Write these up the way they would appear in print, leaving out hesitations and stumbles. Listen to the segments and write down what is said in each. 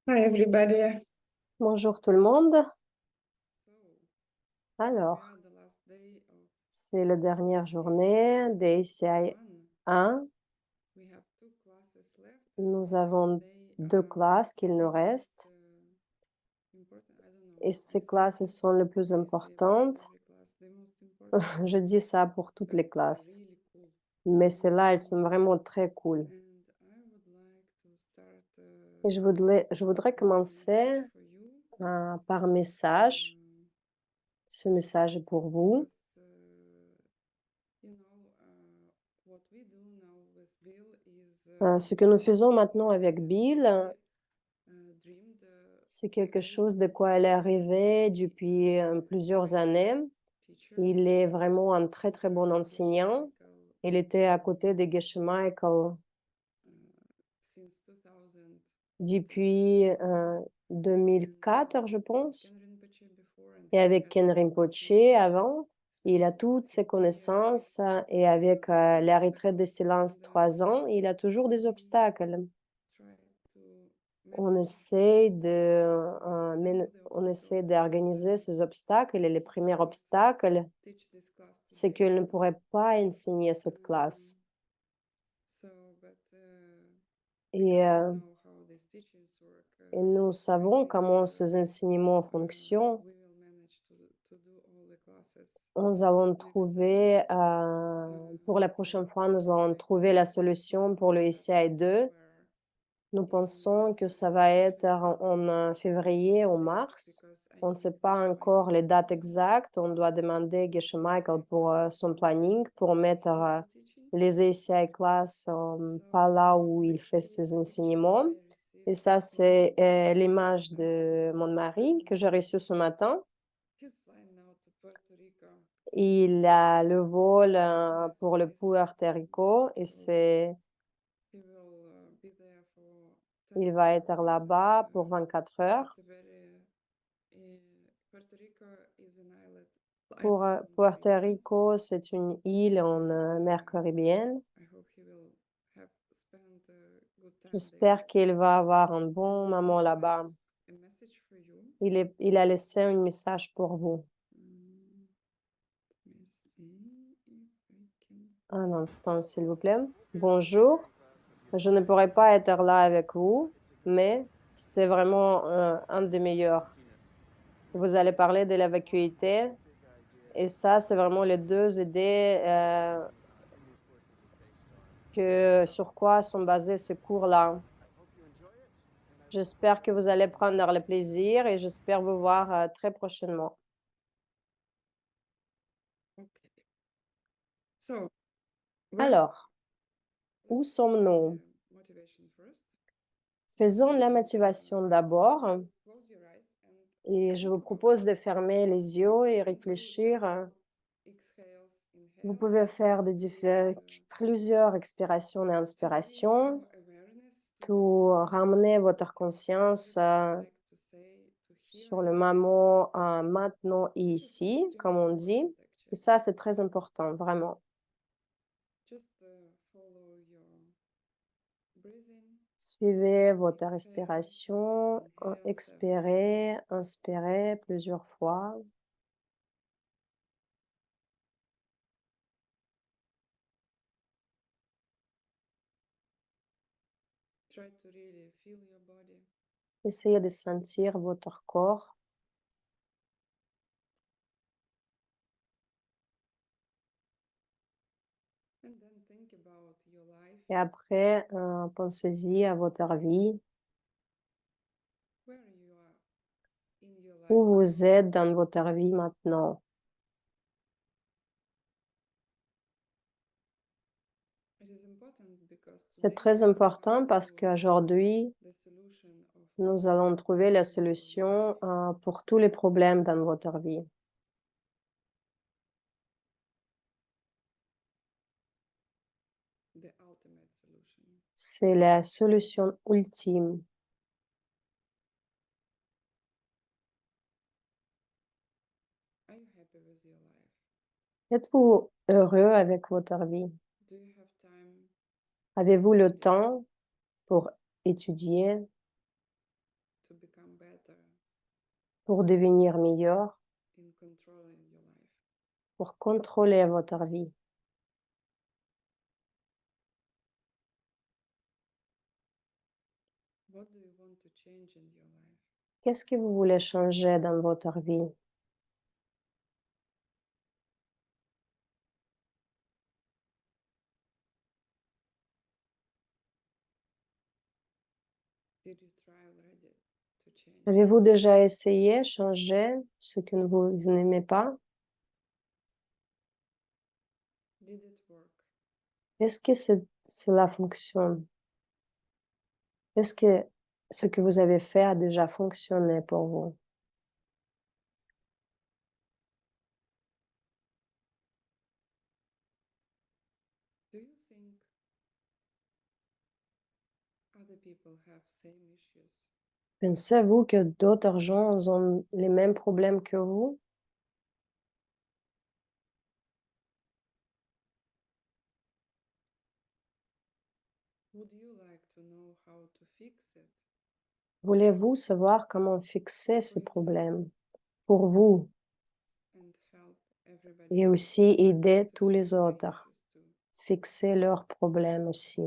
Hi everybody. Bonjour tout le monde. So we Alors, are the last day of c'est la dernière journée des ICI one. 1. We have two classes left, Nous and avons they 2 are classes qu'il nous pretty reste important. I don't know. et I ces think classes sont les plus I say that for importantes. every class. The most important, Je dis ça pour toutes but les they are classes, really cool. mais celles-là, elles sont vraiment très cool. And I would like to start Et je voudrais with a commencer, message for you, par message. um, Ce message est pour vous. because what we do now with Bill is Ce que nous faisons maintenant something avec that she Bill, dreamed c'est to quelque do chose de quoi elle est and rêvée he depuis, is a plusieurs great années. teacher Il est vraiment un très, très teacher bon at Geshe enseignant. Michael Il était à côté de Geshe Michael since 2004 depuis, 2004, je with pense, Ken Rinpoche before, and et he avec has Ken a lot of Rinpoche knowledge, avant. Il a especially toutes with ses ERT. connaissances, et avec, la Just I retraite have de a feeling silence that 3 ans, il a toujours des obstacles. try to On manage these essaie obstacles de, also. One of the on essaie obstacles is d'organiser ces obstacles et les he premiers cannot obstacles, teach this class c'est today. qu'il ne pourrait pas enseigner cette Um, classe so, but et because we know how these teachings work, nous I savons think comment ces enseignements fonctionnent. we will manage to do all the classes Nous allons next time. trouver, pour la prochaine fois, nous allons trouver la solution pour le ICI Classes 2. were Nous in pensons que ça va être just en février ou dates mars. because I On ne need sait pas Geshe encore les Michael's dates exactes. On doit demander Geshe Michael ACI pour, classes son planning, pour mettre, video teaching. les ACI classes, So pas là où il this fait is ses the picture enseignements. I Et received ça, this morning. c'est, l'image de mon mari que j'ai reçue ce matin. He's flying now to Puerto Rico. Il a le vol, It's a nice pour le place. Puerto Rico et So he will be there for il 24 va être hours, and là-bas pour 24 heures. it's a very Puerto Rico is an Pour, island in the Puerto Caribbean. Rico, c'est une île en, mer uh, Caribéenne. I hope he will have spent a good time there. J'espère qu'il va avoir un And bon he moment left là-bas. a message for you. Il a laissé un message pour vous. Let me see if I can. Un instant, s'il vous plaît. Bonjour, je ne pourrai pas être là avec vous, mais c'est vraiment, un des meilleurs. Vous allez parler de la vacuité et ça, c'est vraiment les 2 idées, sur quoi sont basés ces cours-là. J'espère que vous allez prendre le plaisir et j'espère vous voir, très prochainement. Okay. So, where Alors, où let's do sommes-nous? the motivation first. Faisons la And motivation I suggest d'abord to close your eyes and et je think vous about propose de fermer les yeux et do réfléchir. several exhales, Vous inhales, pouvez faire just plusieurs expirations et to bring inspirations, your awareness to the tout moment. ramener votre I conscience, just like to say to here sur le and now, moment, maintenant et which is ici, extremely comme on dit. important Et actually. ça, c'est très important, vraiment. Just follow your breathing, Suivez votre exhale, respiration, inhale several times. expirez, inspirez plusieurs fois. Try to really feel your body. Essayez de sentir votre corps. And then think about your life, Et après, pensez-y à votre vie, where you are in your où life vous now. êtes dans votre vie maintenant. It is important because C'est today très we are going important parce to qu'aujourd'hui, the solution of nous all the allons trouver la problems in your solution, life, pour tous les problèmes dans votre vie. the ultimate solution. C'est la solution ultime. Are you happy with your life? Êtes-vous heureux avec votre vie? Do you have time to Avez-vous le study, temps pour étudier, pour devenir meilleur, in controlling your life? pour contrôler votre vie? What do you want to change in your life? Qu'est-ce que vous voulez changer dans votre vie? Did you try already to change? Avez-vous déjà essayé changer ce que vous n'aimez pas? Did it work? Est-ce que cela fonctionne? Est-ce que ce que vous avez fait a déjà fonctionné pour vous? Do you think other people have same issues? Pensez-vous que d'autres gens ont les mêmes problèmes que vous? Would you like to know how to fix it? Voulez-vous savoir comment fixer ce problème pour vous And help everybody et else aussi aider to tous fix les their autres, issues too? fixer leurs problèmes aussi?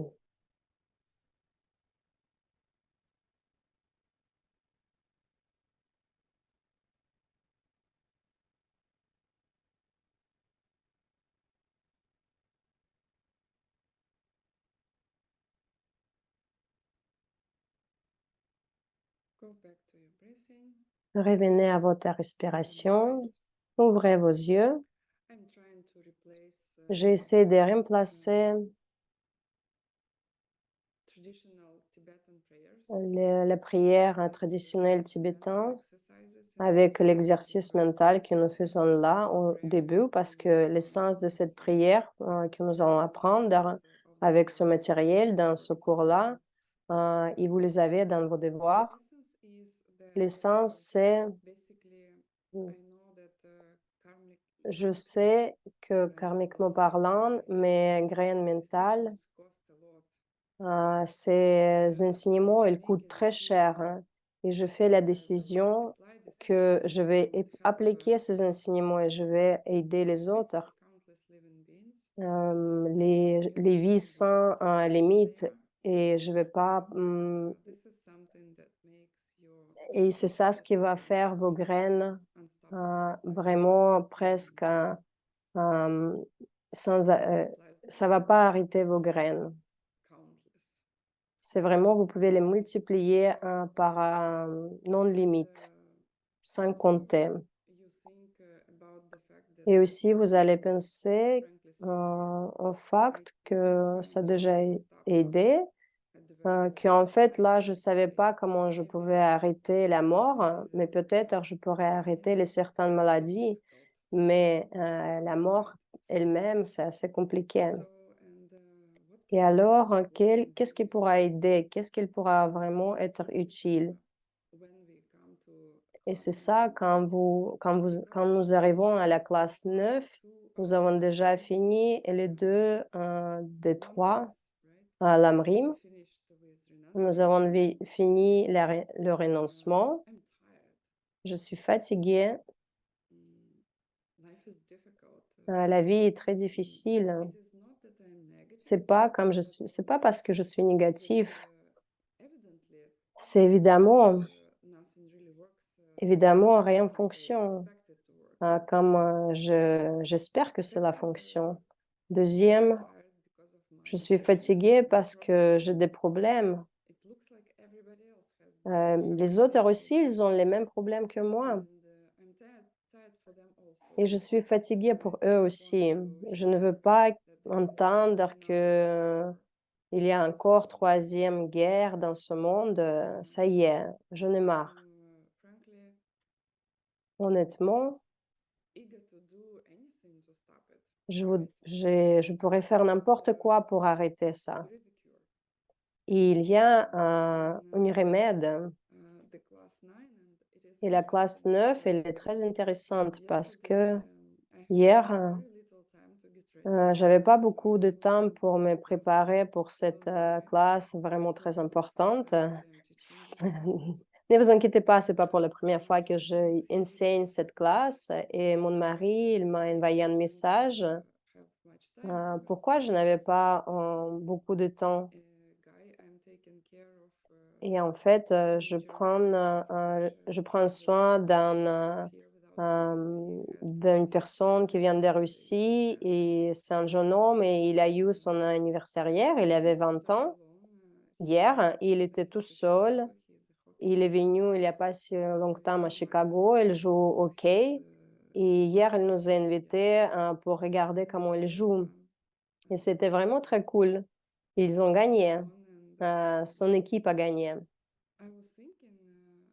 Go back to your breathing. Revenez à votre respiration, ouvrez vos yeux. I'm trying to replace J'essaie de remplacer traditional Tibetan prayers la prière with traditionnelle mental tibétaine exercises in avec the l'exercice beginning mental que nous because faisons some of là these au prayers début, parce can que come l'essence de with cette prière que nous allons apprendre avec ce matériel dans ce cours-là, et vous les avez dans vos the devoirs. essence is that L'essence, c'est, basically mm, I know that karmic je sais que karmiquement parlant, mes graines mentales, teachings cost a lot. ces enseignements, I ils make coûtent a très cher, decision hein, et je fais la that when I décision apply these que teachings, je I vais will help appliquer ces enseignements et je vais aider les basically autres, countless living beings. les vies sans limite, et je vais pas, This is something that makes your et c'est ça ce qui va faire vos graines vraiment presque sans, ça va pas arrêter vos graines. countless. C'est vraiment, vous pouvez les multiplier par non limite, sans compter. You think about the fact that, Et aussi, vous allez penser frankly speaking, au I fait couldn't que ça a find déjà how to stop aidé, at the very qu'en least. fait, là, je savais pas comment je Maybe pouvais it's arrêter la mort, mais diseases, peut-être je pourrais arrêter les certaines it's very maladies, difficult mais to la decide. mort elle-même, c'est assez compliqué. So, and what Et can alors, qu'est-ce qui be pourra aider? Qu'est-ce qui pourra vraiment être utile? when we come to Et c'est class ça, 9, quand because nous we arrivons à finished la classe part 9, 2 nous out avons of déjà 3 fini les deux des trois lamrims, right? à We l'AMRIM. finished with Nous avons renunciation. fini le renoncement. I'm tired. Je suis fatiguée. Mm, Life is difficult. La vie est très difficile. It is not that I'm negative, C'est pas parce que je suis because négatif. evidently C'est évidemment, nothing really works évidemment, rien like I fonctionne, expect it to work. comme j'espère que cela Second, fonctionne. I'm Deuxième, tired because of my je suis issues fatiguée and parce que problems. j'ai des problèmes. It looks like everybody else has the same Les autres aussi, issues, ils ont les mêmes problèmes que moi. and I'm tired for them also. Et je suis fatiguée pour eux I don't aussi. want to Je ne hear veux pas that there is entendre another que civil war. il y a encore troisième guerre dans ce monde. Ça y est, j'en ai marre. I'm frankly Honnêtement, eager to do anything to stop it. je pourrais faire n'importe quoi pour arrêter ça. There is a cure. Et il y a Second, un remède. the class 9, and it is Et la classe interesting 9, elle because est très intéressante parce yesterday que I hier, had very little time to get ready for j'avais pas this beaucoup de temps important pour me class. préparer pour cette So classe I vraiment thought très that the first importante. time that I'm teaching this class Ne vous inquiétez pas, c'est pas pour la première fois que je enseigne cette classe et mon mari, il m'a envoyé un message, have much time because pourquoi je n'avais pas, beaucoup de temps guy I'm taking care of et en fait, je prends soin was here without d'une personne qui vient de Russie et c'est un jeune homme et il a eu son anniversaire hier, il avait 20 ans hier, et il était tout seul. Il est venu il y a pas si longtemps à Chicago, il joue au hockey et hier, il nous a invités, pour regarder comment il joue et c'était vraiment très cool. Ils ont gagné, son équipe a gagné I was thinking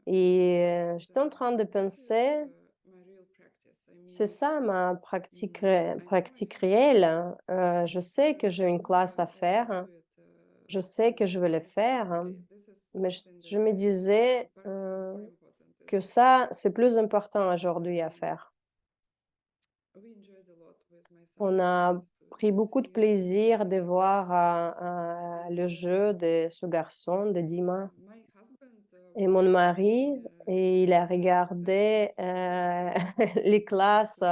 et j'étais en that train de this is penser, my real practice. I c'est mean, ça ma pratique I know I pratique have a class, réelle, hein. Je sais que j'ai une classe à faire, do hein. it Je sais que je vais le faire, hein, okay. This is mais something je that me is disais, very important que is ça, c'est plus important aujourd'hui à faire. we enjoyed a lot with my On sons a pris to beaucoup de see plaisir de voir, and le jeu de ce garçon, de Dima my husband et was mon mari watching et il a this extension regardé, les classes,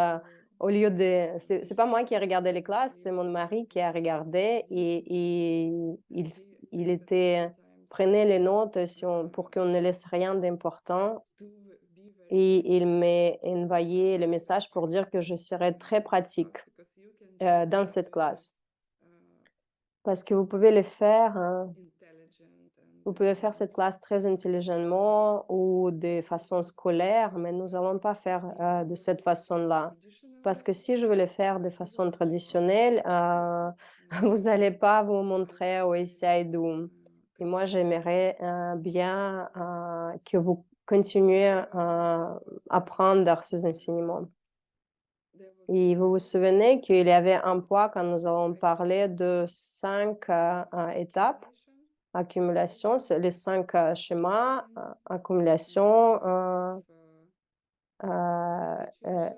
au lieu de c'est pas moi qui ai regardé les classes, c'est mon mari qui a regardé et il takes it était sometimes prenait les notes si on pour qu'on ne laisse rien d'important to be very et il practical m'a because envoyé le message pour dire que je serais très this pratique, class because you can do it dans cette classe. uh, Parce que vous pouvez le faire, intelligent and vous pouvez faire cette classe très intelligemment ou de façon scolaire, mais nous allons pas faire, de cette façon-là. Parce traditionally que si je veux le faire de you façon won't show up traditionnelle, vous allez pas vous montrer au ICI-DOM et moi continuously j'aimerais, bien, que vous continuez à apprendre ces enseignements. there was a Et vous vous time souvenez this qu'il y avait un was point quand nous allons quite parler de fast 5 étapes. accumulation Accumulation, c'est les 5 schémas, listening accumulation, passive heu heu,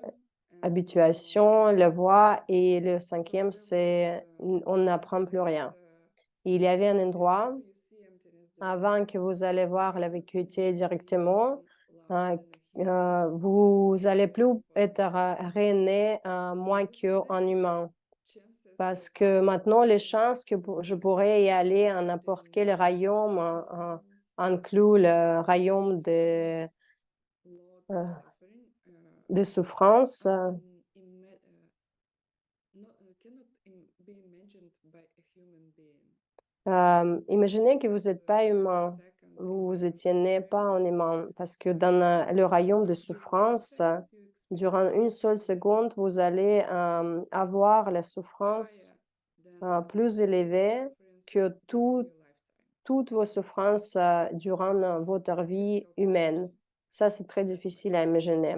habituation and habituation, la voix et le so cinquième, there was c'est on n'apprend plus this rien. Il y avait un endroit before you see emptiness avant directly que vous allez voir la vacuité directement, you loud and hear vous allez plus être, rené, moins music today qu'un humain. chances Parce that que maintenant, les you chances que je pourrais y aller à n'importe quel royaume, rhythms inclut le royaume sometimes lots of heu, suffering de souffrance. cannot be imagined by a human being. Imaginez que vous êtes pas A humain, second vous can étiez né pas prevent en humain, parce que dans, le royaume de with one souffrance, second you durant experience une seule something that seconde, is vous allez, avoir la higher souffrance, than plus all your élevée sufferings que during your lifetime. toutes vos souffrances, durant, votre vie Difficult to humaine. imagine. Ça, c'est très difficile à imaginer.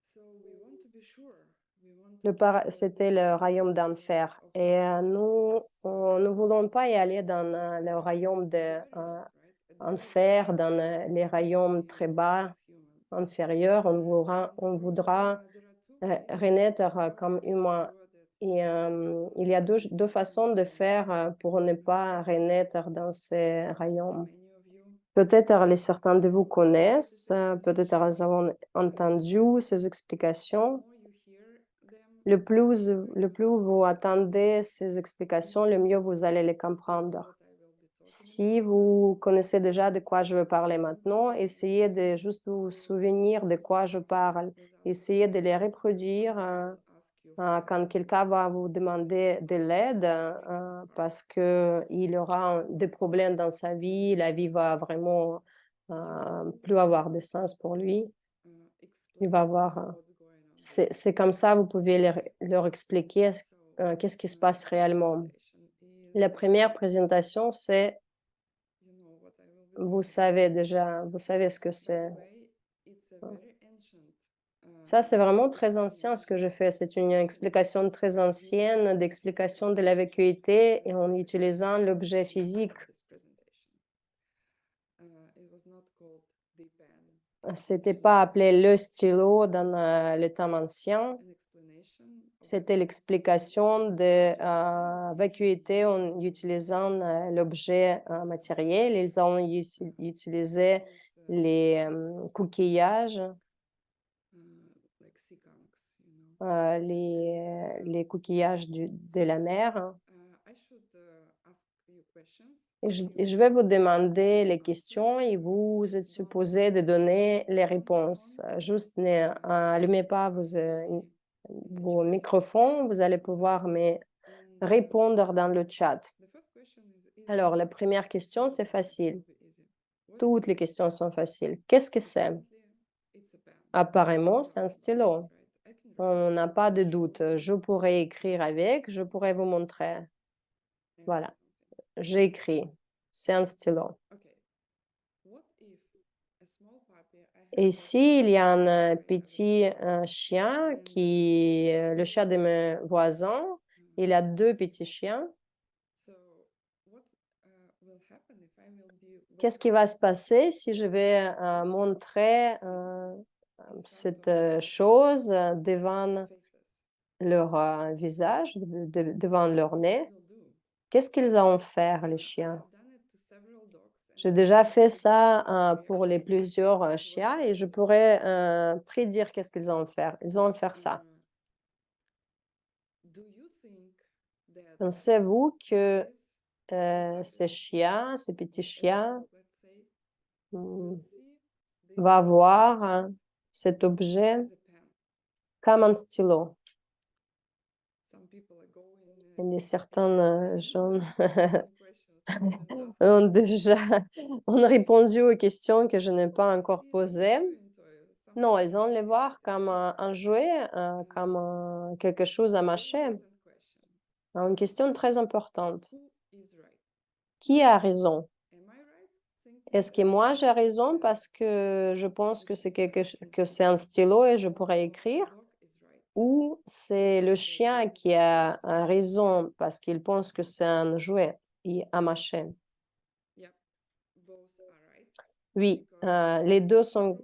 So we want to be sure. We want to Le keep para C'était le royaume this d'enfer of et nous, this ne voulons pas y aller dans, le because royaume at the de, very least, right? At the very least, enfer, dans, les royaumes très bas, as humans. inférieurs. And On so voudra, there are two ways renaître, how to comme make humain sure that et il y a deux façons de faire, pour ne pas renaître dans ces royaumes. many of you Peut-être certains de vous heard connaissent, these peut-être ils explanations. ont entendu ces The explications. more you hear them, Le plus vous attendez ces explications, le mieux vous allez les you know comprendre. what I will be talking Si about. vous connaissez déjà de quoi je veux parler maintenant, essayez de juste vous souvenir de quoi je parle. Without Essayez de les when reproduire, somebody will ask you quand quelqu'un va vous demander de l'aide, parce qu'il aura des problès dans sa vie, la vie va vraiment, plus avoir de sens pour lui. Il va explain to avoir, them what's going on c'est comme ça, vous pouvez leur expliquer so qu'est-ce qui se passe first réellement. presentation La is première présentation, c'est you know what I will be talking vous savez ce que by c'est. the way it's a very ancient Ça, c'est vraiment très ancien ce que je explanation fais. C'est une explication très using ancienne d'explication de la vacuité et en utilisant l'objet to physique. this presentation. C'était pas appelé le stylo dans le temps ancien. C'était l'explication de vacuité en utilisant l'objet matériel. Ils ont utilisé les coquillages, les coquillages de la mer. Et je vais vous demander les questions et vous êtes supposé de donner les réponses. Juste n'allumez pas vos microphones, vous allez pouvoir me répondre dans le chat. Alors, la première question, c'est facile. Toutes les questions sont faciles. Qu'est-ce que c'est? Apparemment, c'est un stylo. On n'a pas de doute. Je pourrais écrire avec, je pourrais vous montrer. Voilà, j'ai écrit. C'est un stylo. Et s'il y a un petit chien le chien de mes voisins, il a deux petits chiens, qu'est-ce qui va se passer si je vais montrer cette chose devant leur visage, devant leur nez? Qu'est-ce qu'ils vont faire, les chiens? J'ai déjà fait ça pour les plusieurs chiens et je pourrais prédire qu'est-ce qu'ils vont faire. Ils vont faire ça. Pensez-vous que ces chiens, ces petits chiens, va voir cet objet comme un stylo? Et certains gens ont répondu aux questions que je n'ai pas encore posées. Non, ils vont les voir comme un jouet, comme quelque chose à mâcher. Une question très importante. Qui a raison? Est-ce que moi j'ai raison parce que je pense que c'est un stylo et je pourrais écrire? Ou c'est le chien qui a raison parce qu'il pense que c'est un jouet et à mâcher? Oui, les deux sont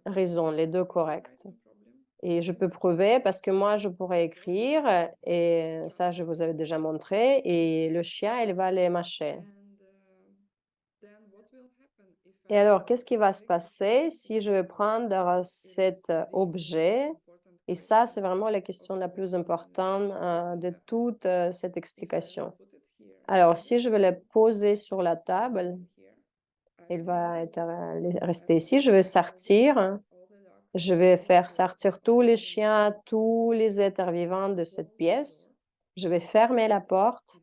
raison, les deux corrects. Et je peux prouver parce que moi, je pourrais écrire et ça, je vous avais déjà montré et le chien, il va les mâcher. Et alors, qu'est-ce qui va se passer si je vais prendre cet objet? Et ça, c'est vraiment la question la plus importante de toute cette explication. Alors, si je vais le poser sur la table, il va rester ici. Je vais sortir. Je vais faire sortir tous les chiens, tous les êtres vivants de cette pièce. Je vais fermer la porte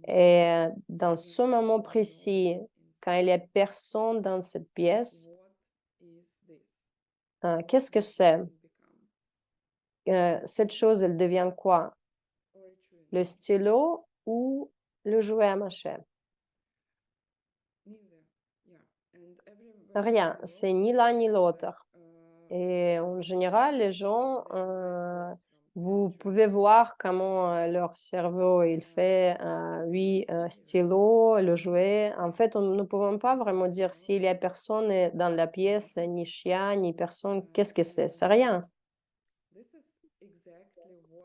et dans ce moment précis, quand il y a personne dans cette pièce, qu'est-ce que c'est? Cette chose, elle devient quoi? Le stylo ou le jouet à mâcher? Rien, c'est ni l'un ni l'autre. Et en général, les gens, vous pouvez voir comment leur cerveau il fait, oui, stylo, le jouet. En fait, nous ne pouvons pas vraiment dire s'il y a personne dans la pièce, ni chien, ni personne, qu'est-ce que c'est? C'est rien.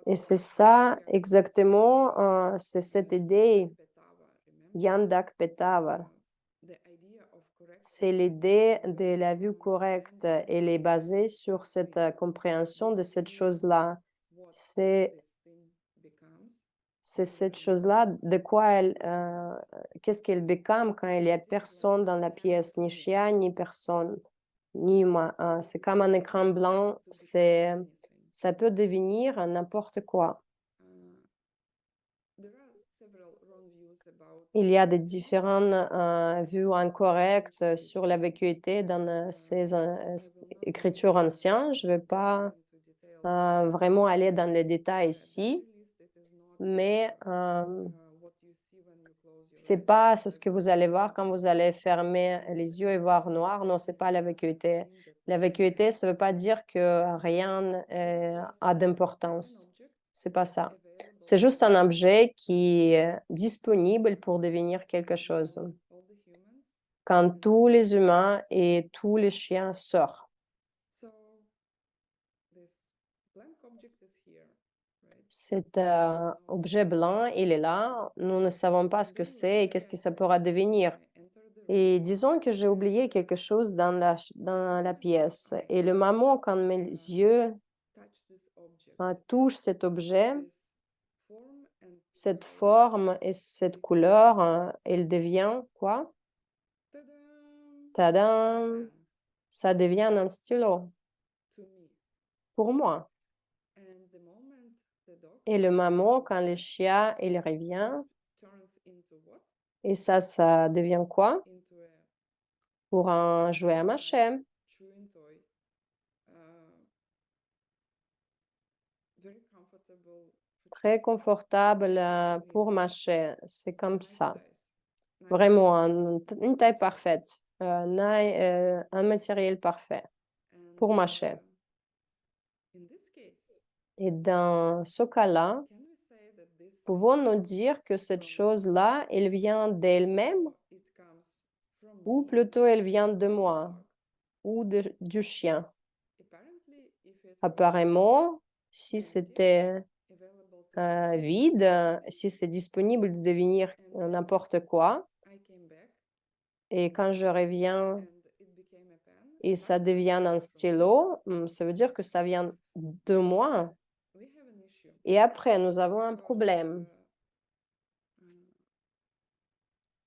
Et c'est ça exactement, c'est cette idée, Yandak Petavar. C'est l'idée de la vue correcte. Elle est basée sur cette compréhension de cette chose-là. C'est cette chose-là, de quoi qu'est-ce qu'elle become quand il y a personne dans la pièce, ni chien, ni personne, ni humain. C'est comme un écran blanc, ça peut devenir n'importe quoi. Il y a des différentes vues incorrectes sur la vacuité dans ces écritures anciennes. Je ne vais pas vraiment aller dans les détails ici, mais c'est pas ce que vous allez voir quand vous allez fermer les yeux et voir noir. Non, c'est pas la vacuité. La vacuité, ça veut pas dire que rien a d'importance. C'est pas ça. C'est juste un objet qui est disponible pour devenir quelque chose. quand and tous les humains et tous les chiens sortent. so this blank object is here, right? Cet objet blanc, il est là. Nous ne savons pas ce que c'est et qu'est-ce que ça pourra devenir. I enter the room. Et disons que j'ai oublié quelque chose dans la pièce. Et le moment, quand mes yeux Touch this object. touchent cet objet, This form and cette colors. forme et cette couleur, elle devient quoi? Ta-dam! Tadam! Pen Ça devient un stylo to me. pour moi. And the moment the dog Et le moment, quand le chien, il revient, turns into what? et ça devient quoi? Into a Pour un jouet à mâcher. nice chewing toy. Very comfortable for Très chewing. confortable Nice pour needle, mâcher. C'est comme nice ça. size, nice Vraiment, une taille materials. parfaite. Un matériel parfait And pour mâcher. in this case, Et dans ce cas-là, can we say that this pouvons-nous dire que cette chose-là, elle vient d'elle-même it comes from ou me plutôt elle vient or de the moi dog? ou du chien? Apparently, if it was Apparemment, si empty, c'était available to vide, si c'est disponible de devenir n'importe quoi, I came back et quand je reviens and it became a pen, et ça devient un stylo, ça veut dire que ça vient de moi. we have an issue. Et après, nous avons un Because, problème uh,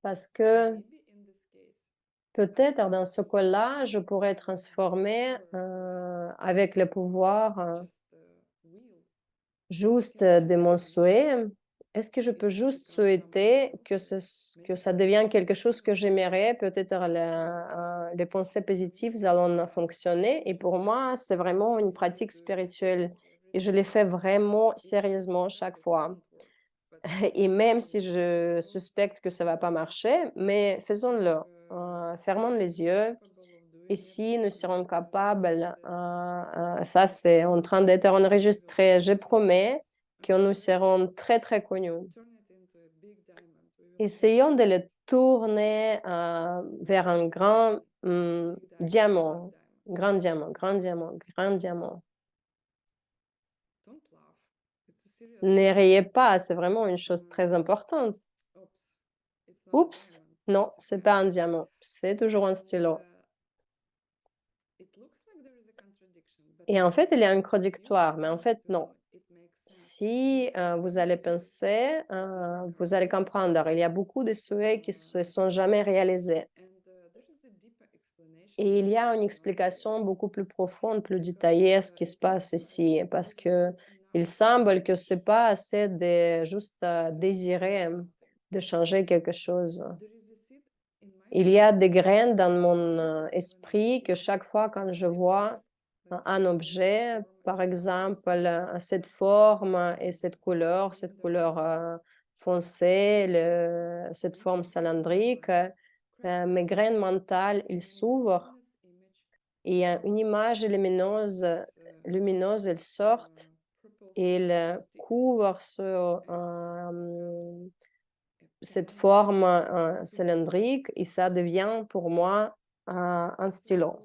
parce que maybe in this case, peut-être dans ce cas-là, je pourrais transformer avec le pouvoir just will juste de mon souhait. Est-ce que je peux juste souhaiter que ça devienne quelque chose que j'aimerais? Peut-être les pensées positives allont fonctionner. Et pour moi, c'est vraiment une pratique spirituelle. Et je l'ai fait vraiment sérieusement chaque fois. Et même si je suspecte que ça va pas marcher, mais faisons-le. Fermons les yeux. Et si nous serons capables, ça c'est en train d'être enregistré, je promets que nous serons très, très connus. turn it into a big diamond. We will Essayons de le tourner vers un grand diamant, grand diamant, grand diamant, grand diamant. don't laugh. It's a serious Ne riez pas, c'est vraiment une chose très importante. Oops. It's not a Oups, diamond. non, It's a c'est pen. pas un diamant, c'est toujours un And, stylo. it looks like there is a contradiction, but Et en fait, il y a un if you contradictoire, mais en listen fait, to non. it makes sense. Si vous allez penser, vous allez comprendre. Il y a beaucoup de souhaits qui se sont jamais réalisés. And there is a deeper explanation. Et il y a une explication beaucoup plus profonde, plus détaillée à ce qui se passe ici, parce que il semble que c'est pas assez de juste désirer de changer quelque chose. There is a seed in my Il y a mind des graines dans mon when I esprit que see chaque fois quand je the vois object, let's un say objet, form par and exemple, colors, cette forme et cette couleur cylinder, foncée, cette something forme in my cylindrique, mind grabs mes it graines mentales, ils and s'ouvrent luminous image et une image this lumineuse, elle sort purple et elle stick couvre becomes a cette pen. forme cylindrique et ça devient pour moi un stylo.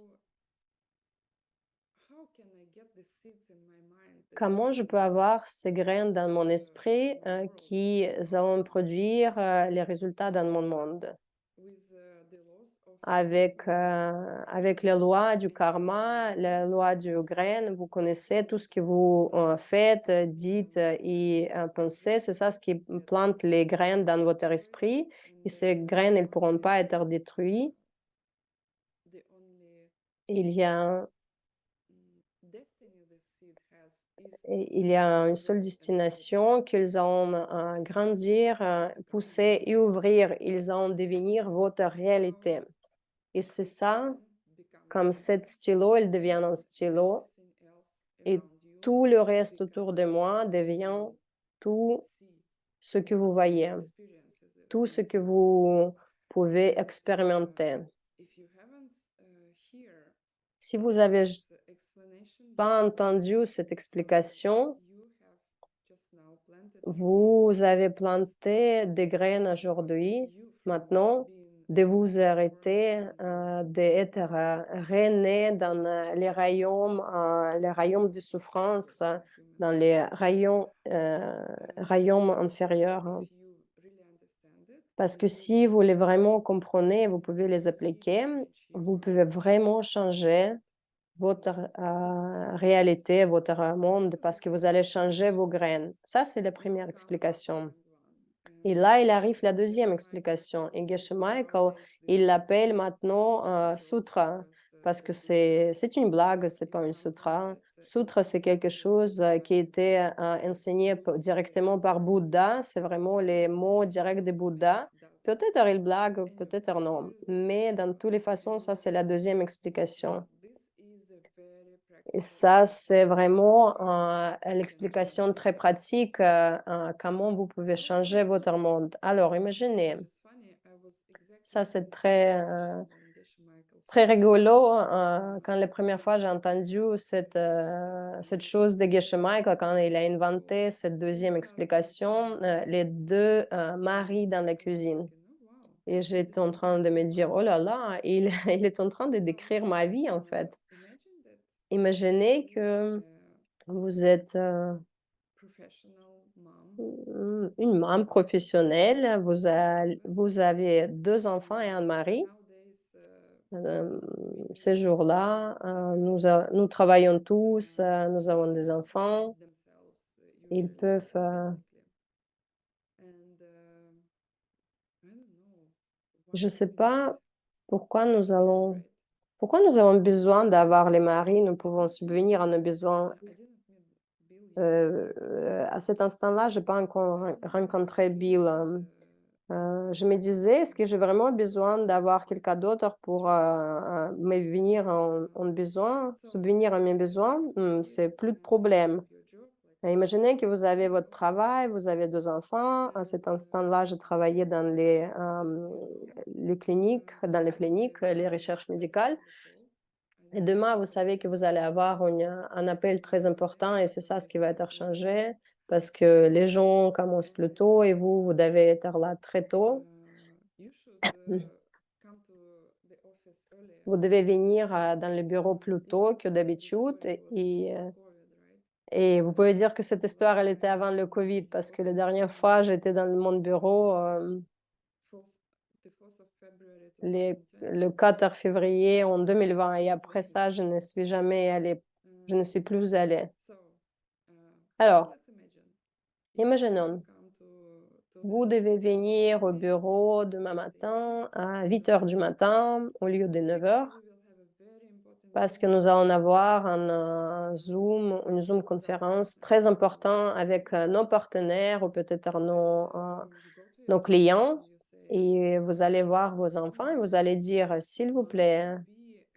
So, how can I get the seeds in my mind that Comment je peux avoir ces graines dans mon esprit qui vont produire les résultats dans mon monde? with the laws of Avec, spirituality, avec les lois du karma, les lois du grain, vous connaissez tout ce que vous faites, dites et pensez, c'est ça ce qui plante les graines dans votre esprit. Et ces graines, elles ne pourront pas être détruites. the only Il y a, destiny the seed has is il y a une seule grow and destination qu'ils ont grandir, pousser et ouvrir. Ils ont devenir votre réalité. Et c'est ça, comme cet stylo, il devient un stylo et tout le reste autour de moi devient tout ce que vous voyez, tout ce que vous pouvez expérimenter. Si vous n'avez pas entendu cette explication, vous avez planté des graines aujourd'hui. Maintenant, de vous arrêter, d'être, rené dans, les royaumes de souffrance, dans les royaumes inférieurs, hein. Parce que si vous les vraiment comprenez, vous pouvez les appliquer, vous pouvez vraiment changer votre, réalité, votre monde, parce que vous allez changer vos graines. Ça, c'est la première explication. Et là, il arrive la deuxième explication. Et Geshe Michael, il l'appelle maintenant, sutra, parce que c'est une blague, c'est pas une sutra. Sutra, c'est quelque chose, qui était, enseigné directement par Bouddha. C'est vraiment les mots directs de Bouddha. Peut-être il blague, peut-être non. Mais dans toutes les façons, ça, c'est la deuxième explication. Et ça, c'est vraiment, l'explication très pratique, comment vous pouvez changer votre monde. Alors imaginez, ça c'est très rigolo, quand la première fois j'ai entendu cette chose de Geshe Michael, quand il a inventé cette deuxième explication, les 2 maris dans la cuisine. Et j'étais en train de me dire: «Oh là là, il il est en train de décrire ma vie, en fait». Imaginez que vous êtes, une maman professionnelle, vous avez 2 enfants et un mari. Hem, Ces jours-là, nous travaillons tous, nous avons des enfants. Ils peuvent, je sais pas pourquoi nous avons besoin d'avoir les maris, nous pouvons subvenir à nos besoins. À cet instant-là, j'ai pas encore rencontré Bill, je me disais: «Est-ce que j'ai vraiment besoin d'avoir quelqu'un d'autre pour, me venir en besoin, subvenir à mes besoins?» C'est plus de problème. Imaginez que vous avez votre travail, vous avez 2 enfants. À cet instant-là, je travaillais dans les cliniques, les recherches médicales. Et demain, vous savez que vous allez avoir un appel très important et c'est ça ce qui va être changé parce que les gens commencent plus tôt et vous devez être là très tôt. Vous devez venir, dans le bureau plus tôt que d'habitude et vous pouvez dire que cette histoire, elle était avant le covid parce que la dernière fois, j'étais dans mon bureau, le 4 février en 2020 et après ça, je ne suis plus allée. Alors, imaginons, vous devez venir au bureau demain matin à 8 heures du matin au lieu de 9 heures, parce que nous allons avoir une Zoom conférence très important avec, nos partenaires ou peut-être nos clients et vous allez voir vos enfants et vous allez dire: «S'il vous plaît,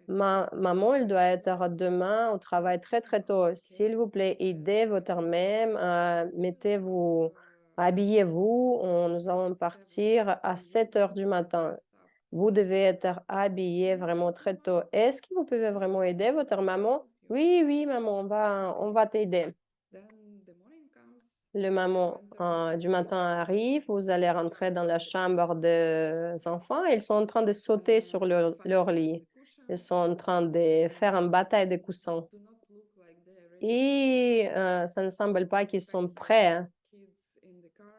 maman, elle doit être demain au travail très, très tôt. S'il vous plaît, aidez votre mère, mettez-vous habillez-vous, nous allons partir à 7 heures du matin. Vous devez être habillés vraiment très tôt. Est-ce que vous pouvez vraiment aider votre maman? Oui, oui, maman, on va t'aider. Le maman du matin arrive, vous allez rentrer dans la chambre des enfants, ils sont en train de sauter sur leur lit. Ils sont en train de faire une bataille de coussins et ça ne semble pas qu'ils sont prêts, hein.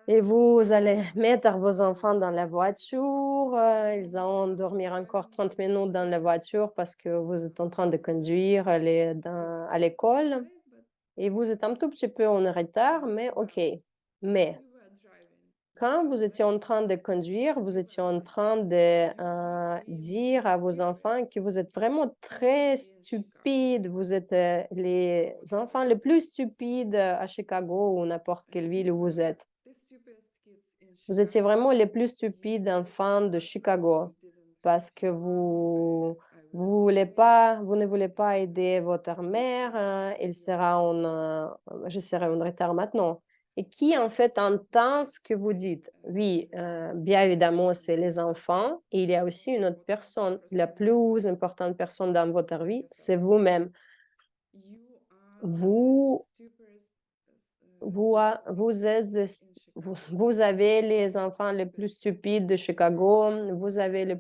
Et vous allez mettre vos enfants dans la voiture, ils vont dormir encore 30 minutes dans la voiture parce que vous êtes en train de conduire à l'école et vous êtes un tout petit peu en retard, mais OK. Mais quand vous étiez en train de conduire, vous étiez en train de, dire à vos enfants que vous êtes vraiment très stupides, vous êtes, les enfants les plus stupides, à Chicago ou n'importe quelle ville où vous êtes. Vous étiez vraiment les plus stupides enfants de Chicago parce que vous ne voulez pas aider votre mère, je serai en retard maintenant et qui en fait entend ce que vous dites. Oui, bien évidemment, c'est les enfants et il y a aussi une autre personne. La plus importante personne dans votre vie, c'est vous-même. Vous vous êtes in Chicago. vous avez les enfants les plus stupides de Chicago, vous avez les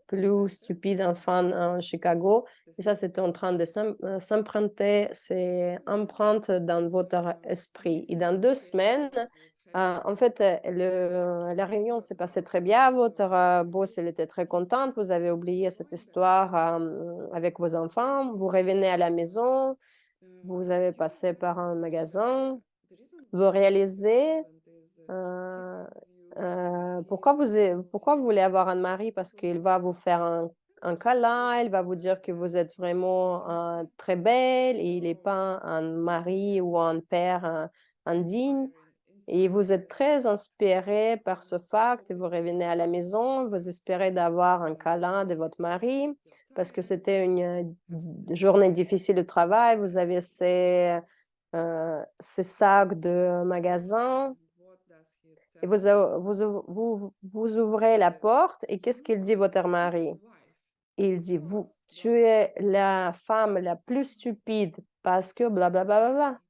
plus stupides enfants en Chicago et ça, c'est en train de s'imprenter, c'est empreinte dans votre esprit et dans 2 semaines, en fait, la réunion s'est passée très bien, votre, boss, elle était très contente, vous avez oublié cette histoire, avec vos enfants, vous revenez à la maison, vous avez passé par un magasin, vous réalisez, heu pourquoi vous voulez avoir un mari? Parce qu'il va vous faire un câlin, il va vous dire que vous êtes vraiment, très belle et il est pas un mari ou un père, indigne et vous êtes très inspiré par ce fact et vous revenez à la maison, vous espérez d'avoir un câlin de votre mari parce que c'était une, journée difficile de travail, vous avez ces sacs de magasin et vous ouvrez la porte et qu'est-ce qu'il dit votre mari? Il dit: «Tu es la femme la plus stupide parce que bla bla bla bla bla».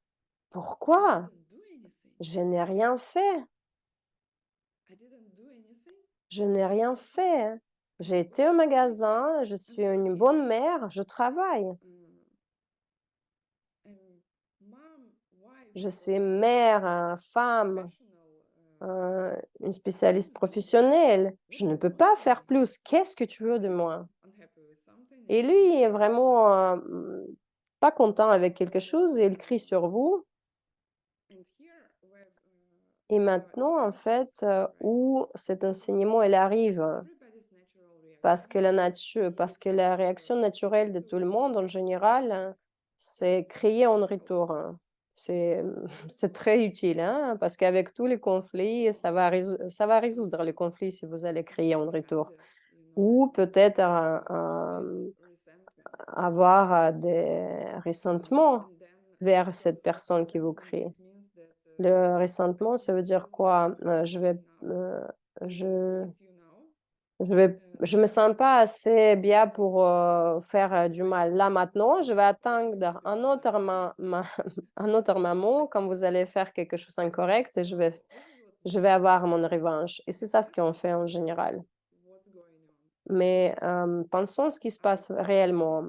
«Pourquoi? Je n'ai rien fait, je n'ai rien fait, hein. J'ai été au magasin, je suis une bonne mère, je travaille. Je suis mère, femme, une spécialiste professionnelle. Je ne peux pas faire plus. Qu'est-ce que tu veux de moi?» Et lui est vraiment, pas content avec quelque chose et il crie sur vous et maintenant en fait, où cet enseignement il arrive, parce que la réaction naturelle de tout le monde en général, c'est crier en retour, hein. C'est, c'est très utile, hein, parce qu'avec tous les conflits, ça va résoudre les conflits si vous allez crier en retour ou peut-être avoir, des ressentiments vers cette personne qui vous crie. Le ressentement, ça veut dire quoi? Je je me sens pas assez bien pour, faire, du mal. Là, maintenant, je vais attendre un autre moment quand vous allez faire quelque chose d'incorrect et je vais avoir mon revanche et c'est ça ce qu'on fait en général. Mais, pensons ce qui se passe réellement.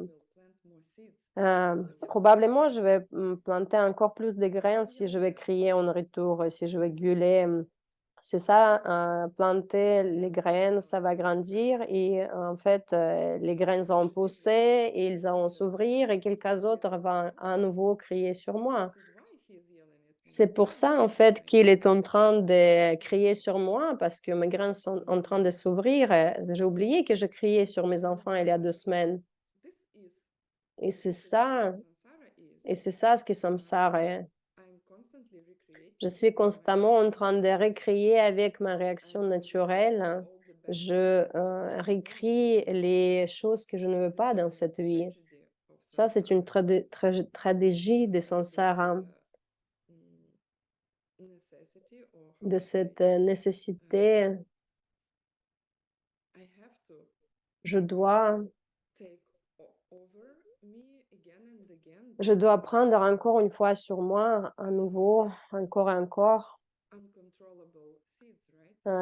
Probablement, je vais, planter encore plus de graines si je vais crier en retour, si je vais gueuler, c'est ça, planter les graines, ça va grandir et en fait, les graines vont pousser et ils vont s'ouvrir et quelqu'un d'autre va à nouveau crier sur moi. C'est pour ça, en fait, qu'il est en train de crier sur moi parce que mes graines sont en train de s'ouvrir, j'ai oublié que je criais sur mes enfants il y a 2 semaines et c'est ça c'est ça ce que samsara est. Je suis constamment en train de récréer avec ma réaction naturelle. Je, réécris les choses que je ne veux pas dans cette vie. Ça, c'est une tragédie des samsara, de cette, nécessité. Je dois je dois prendre encore une fois sur moi, à nouveau, encore et encore,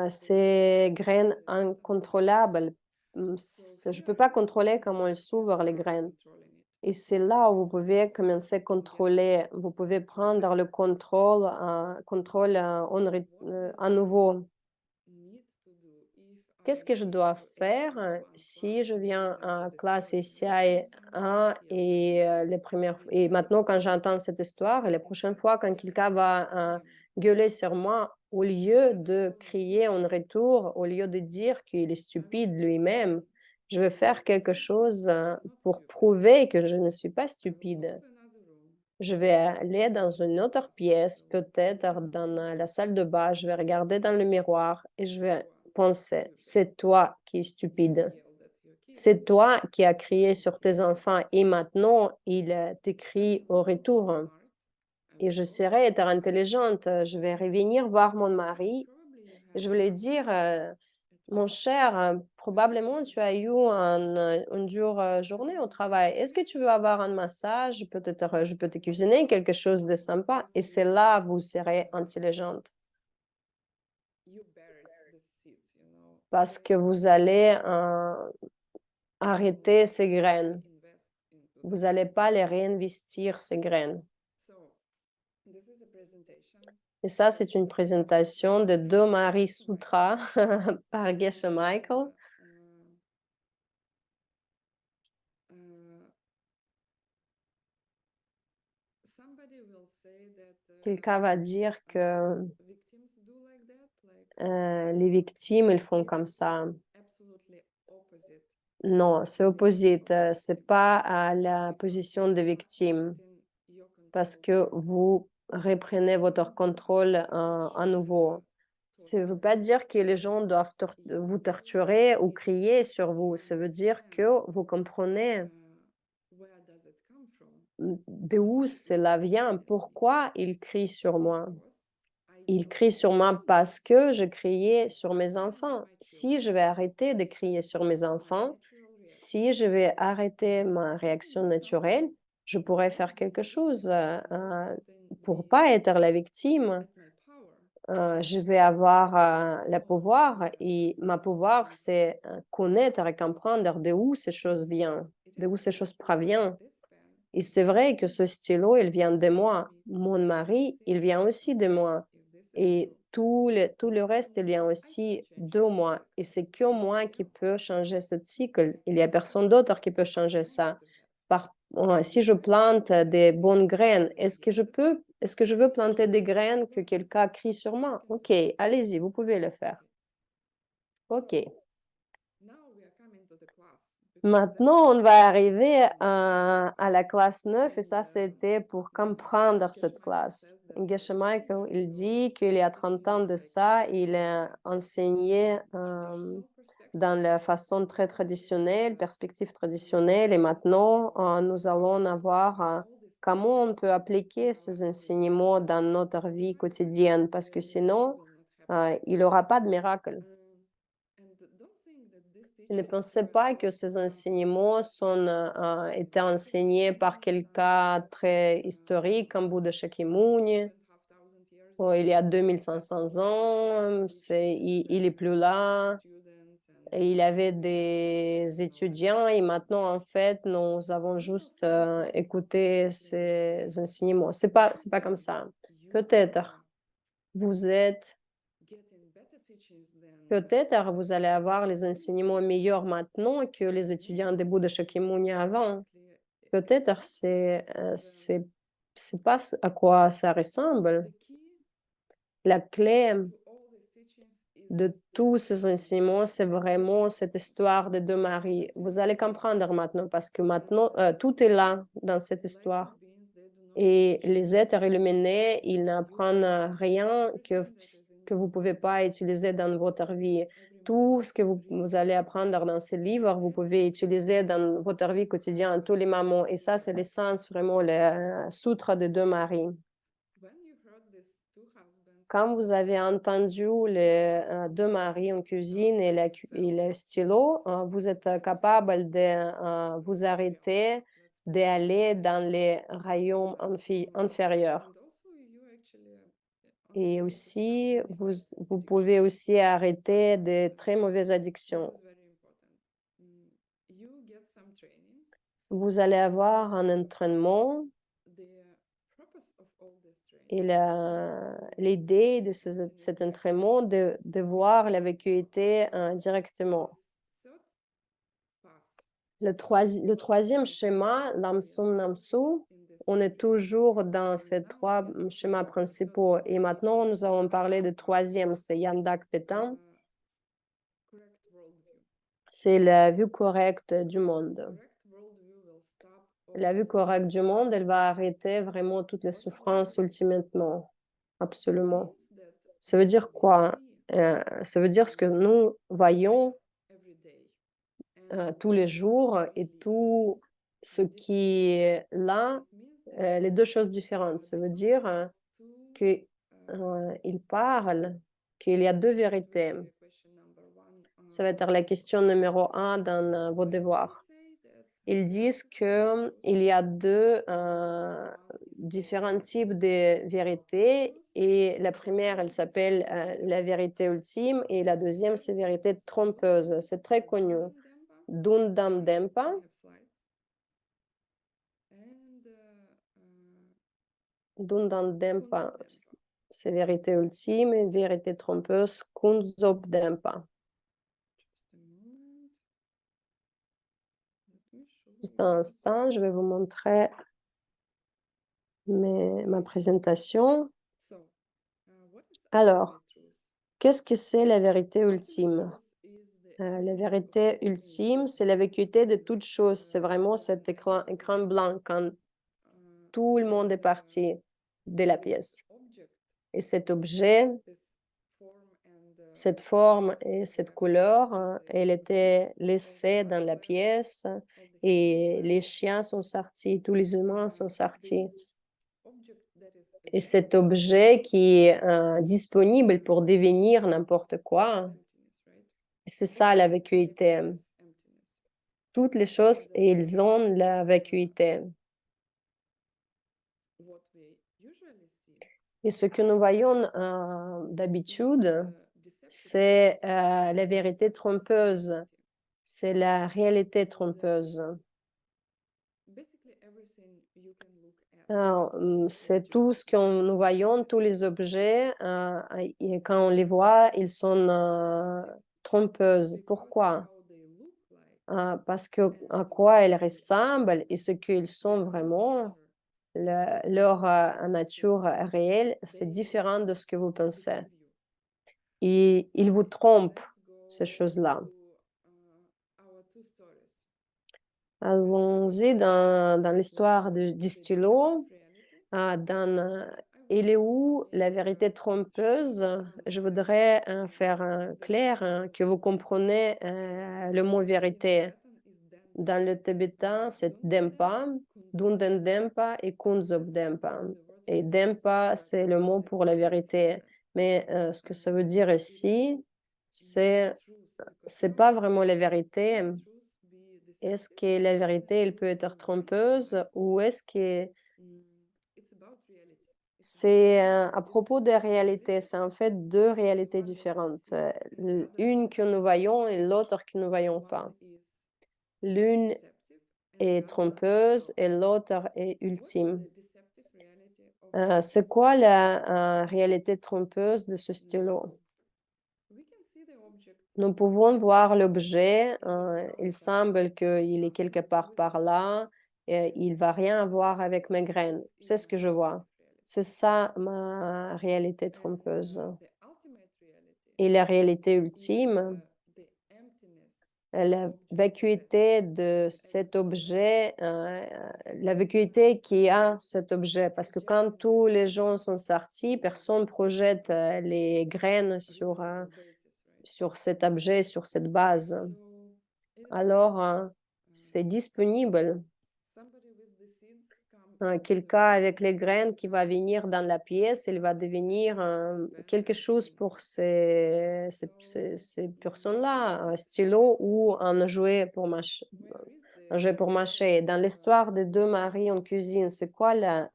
ces graines incontrôlables. Je peux pas contrôler comment elles s'ouvrent les graines. Et c'est là où vous pouvez commencer à contrôler. Vous pouvez prendre le contrôle, à nouveau. Qu'est-ce que je dois faire, si je viens en classe SCI 1 et les premières f et maintenant quand j'entends cette histoire et les prochaines fois quand quelqu'un va, gueuler sur moi, au lieu de crier en retour, au lieu de dire qu'il est stupide lui-même, je vais faire quelque chose, pour prouver que je ne suis pas stupide. Je vais aller dans une autre pièce, peut-être dans, la salle de bain, je vais regarder dans le miroir et je vais penser: «C'est toi qui es stupide. C'est toi qui as crié sur tes enfants et maintenant ils, te crient au retour». Et je serai être intelligente, je vais revenir voir mon mari, je vais lui dire: «Mon cher, probablement tu as eu une dure journée au travail. Est-ce que tu veux avoir un massage? Peut-être je peux te cuisiner quelque chose de sympa. Et c'est là vous serez intelligente you buried the seeds, you know. parce que vous allez arrêter ces graines. Invest into Vous this. n'allez pas les réinvestir, ces graines. So this is a presentation. Et ça, c'est une présentation de deux Marie Sutra par Geshe Michael. Uh, somebody will say that Quelqu'un va dire que victims do like that, like les victimes, ils font comme ça. absolutely opposite. Non, c'est opposite. C'est pas à la position de victime Within your parce control que vous reprenez votre contrôle à nouveau. Ça ne veut pas dire que les gens doivent vous torturer ou crier sur vous. Ça veut dire que vous comprenez where does it come from? d'où cela vient, pourquoi ils crient sur moi. Because Ils crient sur moi parce que je criais sur mes enfants. Si je vais arrêter de crier sur mes enfants, si je vais arrêter ma réaction naturelle, je pourrais faire quelque chose pour pas être la victime. at my power, Je vais avoir le pouvoir et ma pouvoir, c'est connaître et comprendre d'où ces choses viennent, d'où ces choses proviennent. this pen Et c'est vrai que ce stylo, il vient de moi. Mon mari, il vient aussi de moi. if this is Et true. tout le reste, il vient aussi de moi. Et c'est que moi qui peux changer ce cycle. Il n'y a personne d'autre qui peut changer ça. Si je plante des bonnes graines, est-ce que je veux planter des graines que quelqu'un crie sur moi? OK, allez-y, vous pouvez le faire. OK. Now we are coming to the class. Maintenant, on va arriver à la classe 9 et ça, c'était pour comprendre cette classe. Geshe Michael, il dit qu'il y a 30 ans de ça, il a enseigné dans la façon très traditionnelle, perspective traditionnelle, et maintenant, nous allons avoir comment on peut appliquer ces enseignements dans notre vie quotidienne, parce que sinon, il n'y aura pas de miracle. Ne pensez pas que ces enseignements étaient enseignés par quelqu'un très historique comme Bouddha Shakyamuni. Il y a 2500 ans, il est plus là. Et il avait des étudiants et maintenant, en fait, nous avons juste écouté ces enseignements. C'est pas comme ça. Peut-être vous êtes Peut-être vous allez avoir les enseignements meilleurs maintenant que les étudiants de Bouddha Shakyamuni avant. Peut-être c'est pas à quoi ça ressemble. La clé de tous ces enseignements, c'est vraiment cette histoire des deux maris. Vous allez comprendre maintenant parce que maintenant, tout est là dans cette histoire. Et les êtres illuminés, ils n'apprennent rien que vous ne pouvez pas utiliser dans votre vie. Tout ce que vous allez apprendre dans ces livres, vous pouvez utiliser dans votre vie quotidienne, tous les moments. Et ça, c'est l'essence, vraiment, le sutra des deux maris. Quand vous avez entendu les deux maris en cuisine et le stylo, vous êtes capable de vous arrêter, d'aller dans les rayons inférieurs. Et aussi, vous pouvez aussi arrêter de très mauvaises addictions. Vous allez avoir un entraînement et l'idée de cet entraînement de voir la vacuité directement. Le troisième schéma, Lamsum Namsu, on est toujours dans ces trois schémas principaux. Et maintenant, nous allons parler du troisième, c'est Yandak Petan. C'est la vue correcte du monde. La vue correcte du monde, elle va arrêter vraiment toutes les souffrances ultimement. Absolument. Ça veut dire quoi? Ça veut dire ce que nous voyons tous les jours et tout ce qui est là, les deux choses différentes. Ça veut dire qu'il parle qu'il y a deux vérités. Ça va être la question numéro 1 dans vos devoirs. Ils disent qu'il y a deux différents types de vérités et la première, elle s'appelle la vérité ultime et la deuxième, c'est vérité trompeuse. C'est très connu. Dundam Dempa, Dundam Dempa, c'est vérité ultime et vérité trompeuse, Kunzob Dempa. Juste un instant, je vais vous montrer ma présentation. Alors, qu'est-ce que c'est la vérité ultime? La vérité ultime, c'est la vacuité de toute chose. C'est vraiment cet écran blanc quand tout le monde est parti de la pièce. Et cet objet, cette forme et cette couleur, elle était laissée dans la pièce et les chiens sont sortis, tous les humains sont sortis. Et cet objet qui est disponible pour devenir n'importe quoi, c'est ça la vacuité. Toutes les choses, ils ont la vacuité. Et ce que nous voyons d'habitude, c'est la vérité trompeuse. C'est la réalité trompeuse. C'est tout ce que nous voyons, tous les objets, et quand on les voit, ils sont trompeuses. Pourquoi? Parce que à quoi elles ressemblent et ce qu'ils sont vraiment, leur nature réelle, c'est différent de ce que vous pensez. Et ils vous trompent, ces choses-là. Allons-y dans l'histoire du stylo. Il est où la vérité trompeuse? Je voudrais faire clair que vous comprenez le mot vérité. Dans le tibétain, c'est Dempa, Dunden Dempa et Kunzob Dempa. Et Dempa, c'est le mot pour la vérité. Mais ce que ça veut dire ici, c'est pas vraiment la vérité. Est-ce que la vérité, elle peut être trompeuse ou est-ce que c'est à propos des réalités? C'est en fait deux réalités différentes. Une que nous voyons et l'autre que nous ne voyons pas. L'une est trompeuse et l'autre est ultime. C'est quoi la réalité trompeuse de ce stylo? Nous pouvons voir l'objet, il semble qu'il est quelque part par là, et il va rien avoir avec mes graines. C'est ce que je vois. C'est ça ma réalité trompeuse. Et la réalité ultime, la vacuité de cet objet, la vacuité qui a cet objet. Parce que quand tous les gens sont sortis, personne projette les graines sur cet objet, sur cette base. Alors, c'est disponible. Quelqu'un avec les graines qui va venir dans la pièce, il va devenir quelque chose pour ces personnes-là, un stylo ou un jouet pour mâcher. Un jouet pour mâcher. Dans l'histoire des deux maris en cuisine, c'est quoi la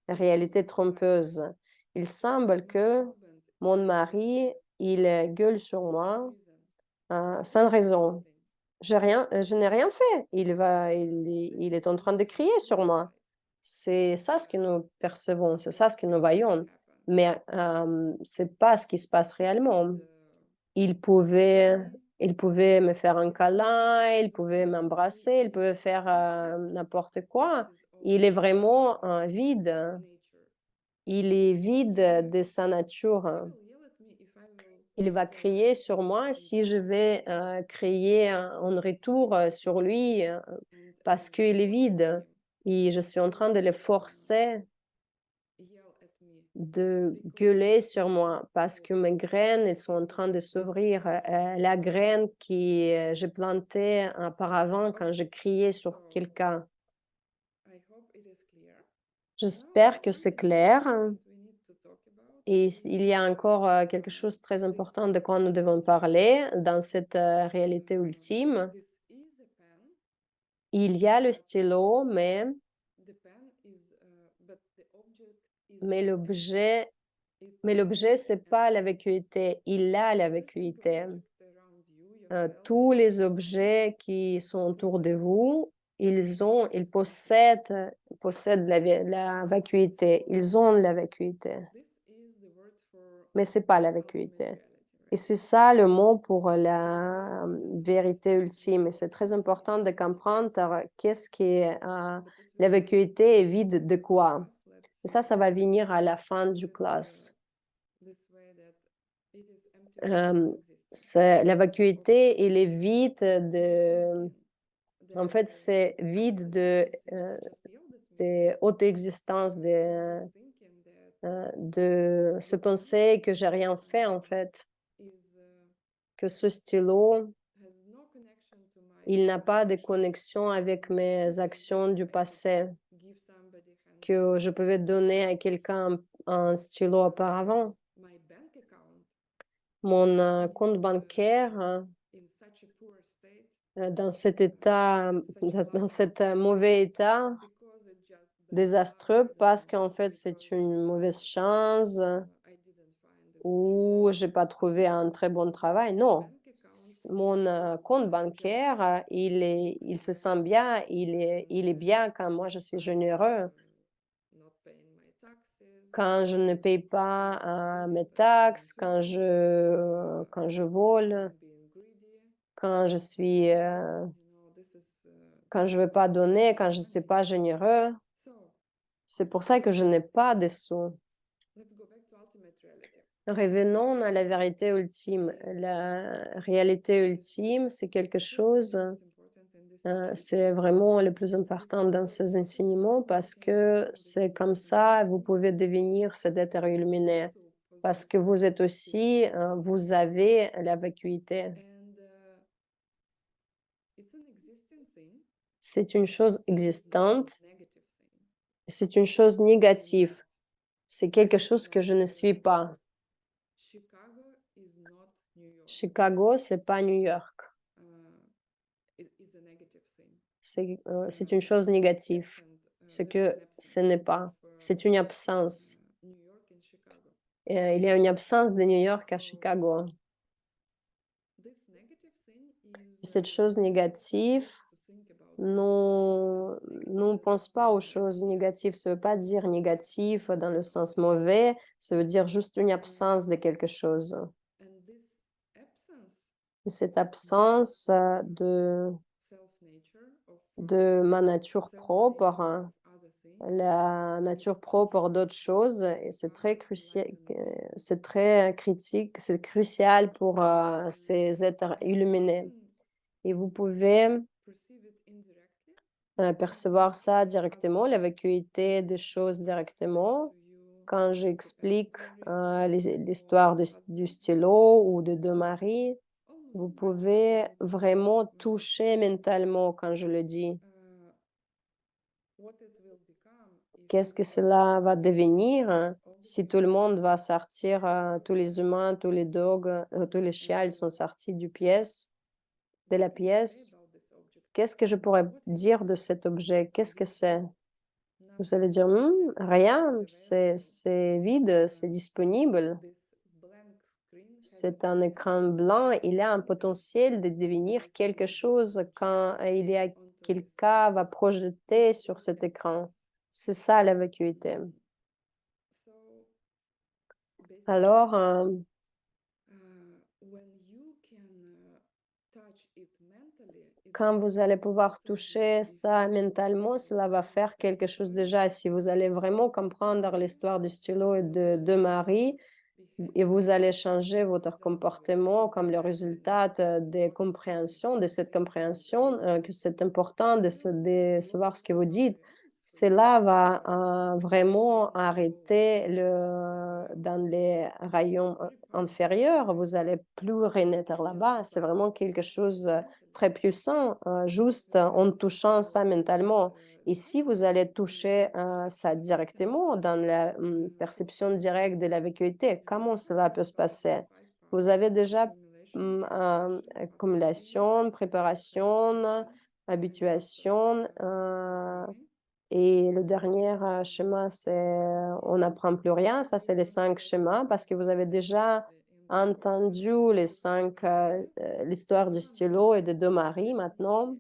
réalité trompeuse? Il semble que mon mari, il gueule sur moi sans raison. Je n'ai rien fait. Il est en train de crier sur moi. C'est ça ce que nous percevons, c'est ça ce que nous voyons. Mais c'est pas ce qui se passe réellement. Il pouvait, il pouvait me faire un câlin, il pouvait m'embrasser, il pouvait faire n'importe quoi. Il est vraiment vide. Il est vide de sa nature. Il va crier sur moi si je vais crier en retour sur lui parce qu'il est vide et je suis en train de le forcer de gueuler sur moi parce que mes graines elles sont en train de s'ouvrir. La graine que j'ai plantée auparavant quand je criais sur quelqu'un. J'espère que c'est clair. Et il y a encore, quelque chose de très important de quoi nous devons parler dans cette, réalité ultime. this is a pen, Il y a le stylo, the pen is, but the object is mais not l'objet emptiness. It mais is l'objet, c'est pas la empty. vacuité, il a la Every single vacuité. object around you, yourself, Tous and les everyone else objets qui sont autour de possess vous, ils this possèdent la vacuité, ils ont la vacuité, this is the word for mais c'est pas la ultimate vacuité. reality, Et right? c'est ça le mot pour It is very la, important to vérité understand ultime. Et what c'est it très is important de and comprendre qu'est-ce qui est, but it la will vacuité est take vide a de bit of quoi? class. Let's Et see ça how va we venir à la fin put du it classe. this way that it is empty of self-existence. La Of vacuité, il est this vide de, something en that fait, c'est vide de, just yielded to me. de haute existence, This thinking that de se the pen penser que j'ai rien fait, en fait, is que ce stylo, has no connection to my il n'a past pas de actions, connexion avec mes actions du I could passé, give somebody que je handwritten pouvais stylo. donner à quelqu'un un stylo auparavant. My bank account Mon compte is bancaire, in such a poor state, dans cet état, such a dans lousy cet state, mauvais état, because it just bad luck, désastreux, I don't parce know, qu'en fait, c'est because une mauvaise chance, I didn't find a good ou job j'ai or pas trouvé something. un très bon travail. My Non, bank account mon compte bancaire, generous, il se sent bien, il est bien quand moi je suis I'm not généreux. not paying my taxes, Quand je ne paye pas, I'm not mes stealing but stealing taxes, too much, quand je vole, I'm being greedy, quand je suis, quand this je is veux pas the donner, quand je reality. suis pas généreux. So C'est pour ça que je n'ai pas de sous. let's go back to ultimate reality. Revenons à la vérité ultime. Is La something réalité that ultime, c'est quelque is really chose, most important in this teaching, c'est vraiment le plus important dans because ces enseignements you parce can que become this c'est comme enlightened ça, vous being, pouvez devenir cet être but you illuminé. also Parce possess que vous êtes this aussi, vous avez la vacuité. and it's an existing thing, C'est une chose it is not existante, a negative thing, c'est une it's chose something I'm négative. not. C'est quelque chose que je ne suis pas. Chicago is not New York. Chicago, c'est pas New York. It is a negative thing. C'est une chose négative. Absent, Ce there is que an ce absence n'est of pas. C'est une absence. New York and Chicago. Il y a une absence de New York à So Chicago. this negative thing is Cette chose négative, to think about nous negative ne pense pas aux choses négatives. Ça veut pas dire négatif dans le sens mauvais, ça veut dire juste une absence de quelque chose. and this absence Et cette of absence self nature of de ma nature self propre, nature hein, of other things la nature is propre d'autres choses, et c'est très becomes enlightenment. c'est très critique, c'est crucial pour ces êtres And you illuminés. can Et vous pouvez perceive it indirectly. This percevoir teaching, ça how directement, it la is vacuité des choses explained directement, to you quand with the pen j'explique story l'histoire of du husband and stylo wife. ou de deux maris. Almost Vous everything pouvez vraiment toucher mentalement quand je le dis. what it will become if Qu'est-ce que cela va devenir all the si tout le pets monde va sortir, tous les humains, tous les dogs, tous les chiens, ils sont sortis de la what can I say pièce? about this object? Qu'est-ce que je pourrais What can dire I de do? cet objet? Qu'est-ce que c'est? Vous allez Nothing. dire, rien, It's available. c'est vide, c'est disponible. This blank screen has C'est a un écran potential blanc, to il a un become potentiel de devenir quelque chose quand il y a onto this quelqu'un va projeter this sur is cet the écran. C'est ça la vacuité. so basically Alors, when you can touch it mentally, it quand does vous allez pouvoir something toucher big ça in mentalement, your cela va faire quelque chose déjà. Si vous allez vraiment comprendre l'histoire du stylo et de Marie, et vous allez changer votre comportement comme le résultat des compréhensions, de cette compréhension, que c'est important de savoir ce que vous dites. Cela va vraiment arrêter dans les rayons inférieurs, vous allez plus renaître là-bas. C'est vraiment quelque chose très puissant, juste en touchant ça mentalement. Et si vous allez toucher ça directement dans la perception directe de la vacuité, comment cela peut se passer? Vous avez déjà accumulation, préparation, habituation. Et le dernier schéma, c'est on n'apprend plus rien. Ça, c'est les 5 schémas parce que vous avez déjà entendu les 5 l'histoire du stylo et des 2 maris. Maintenant,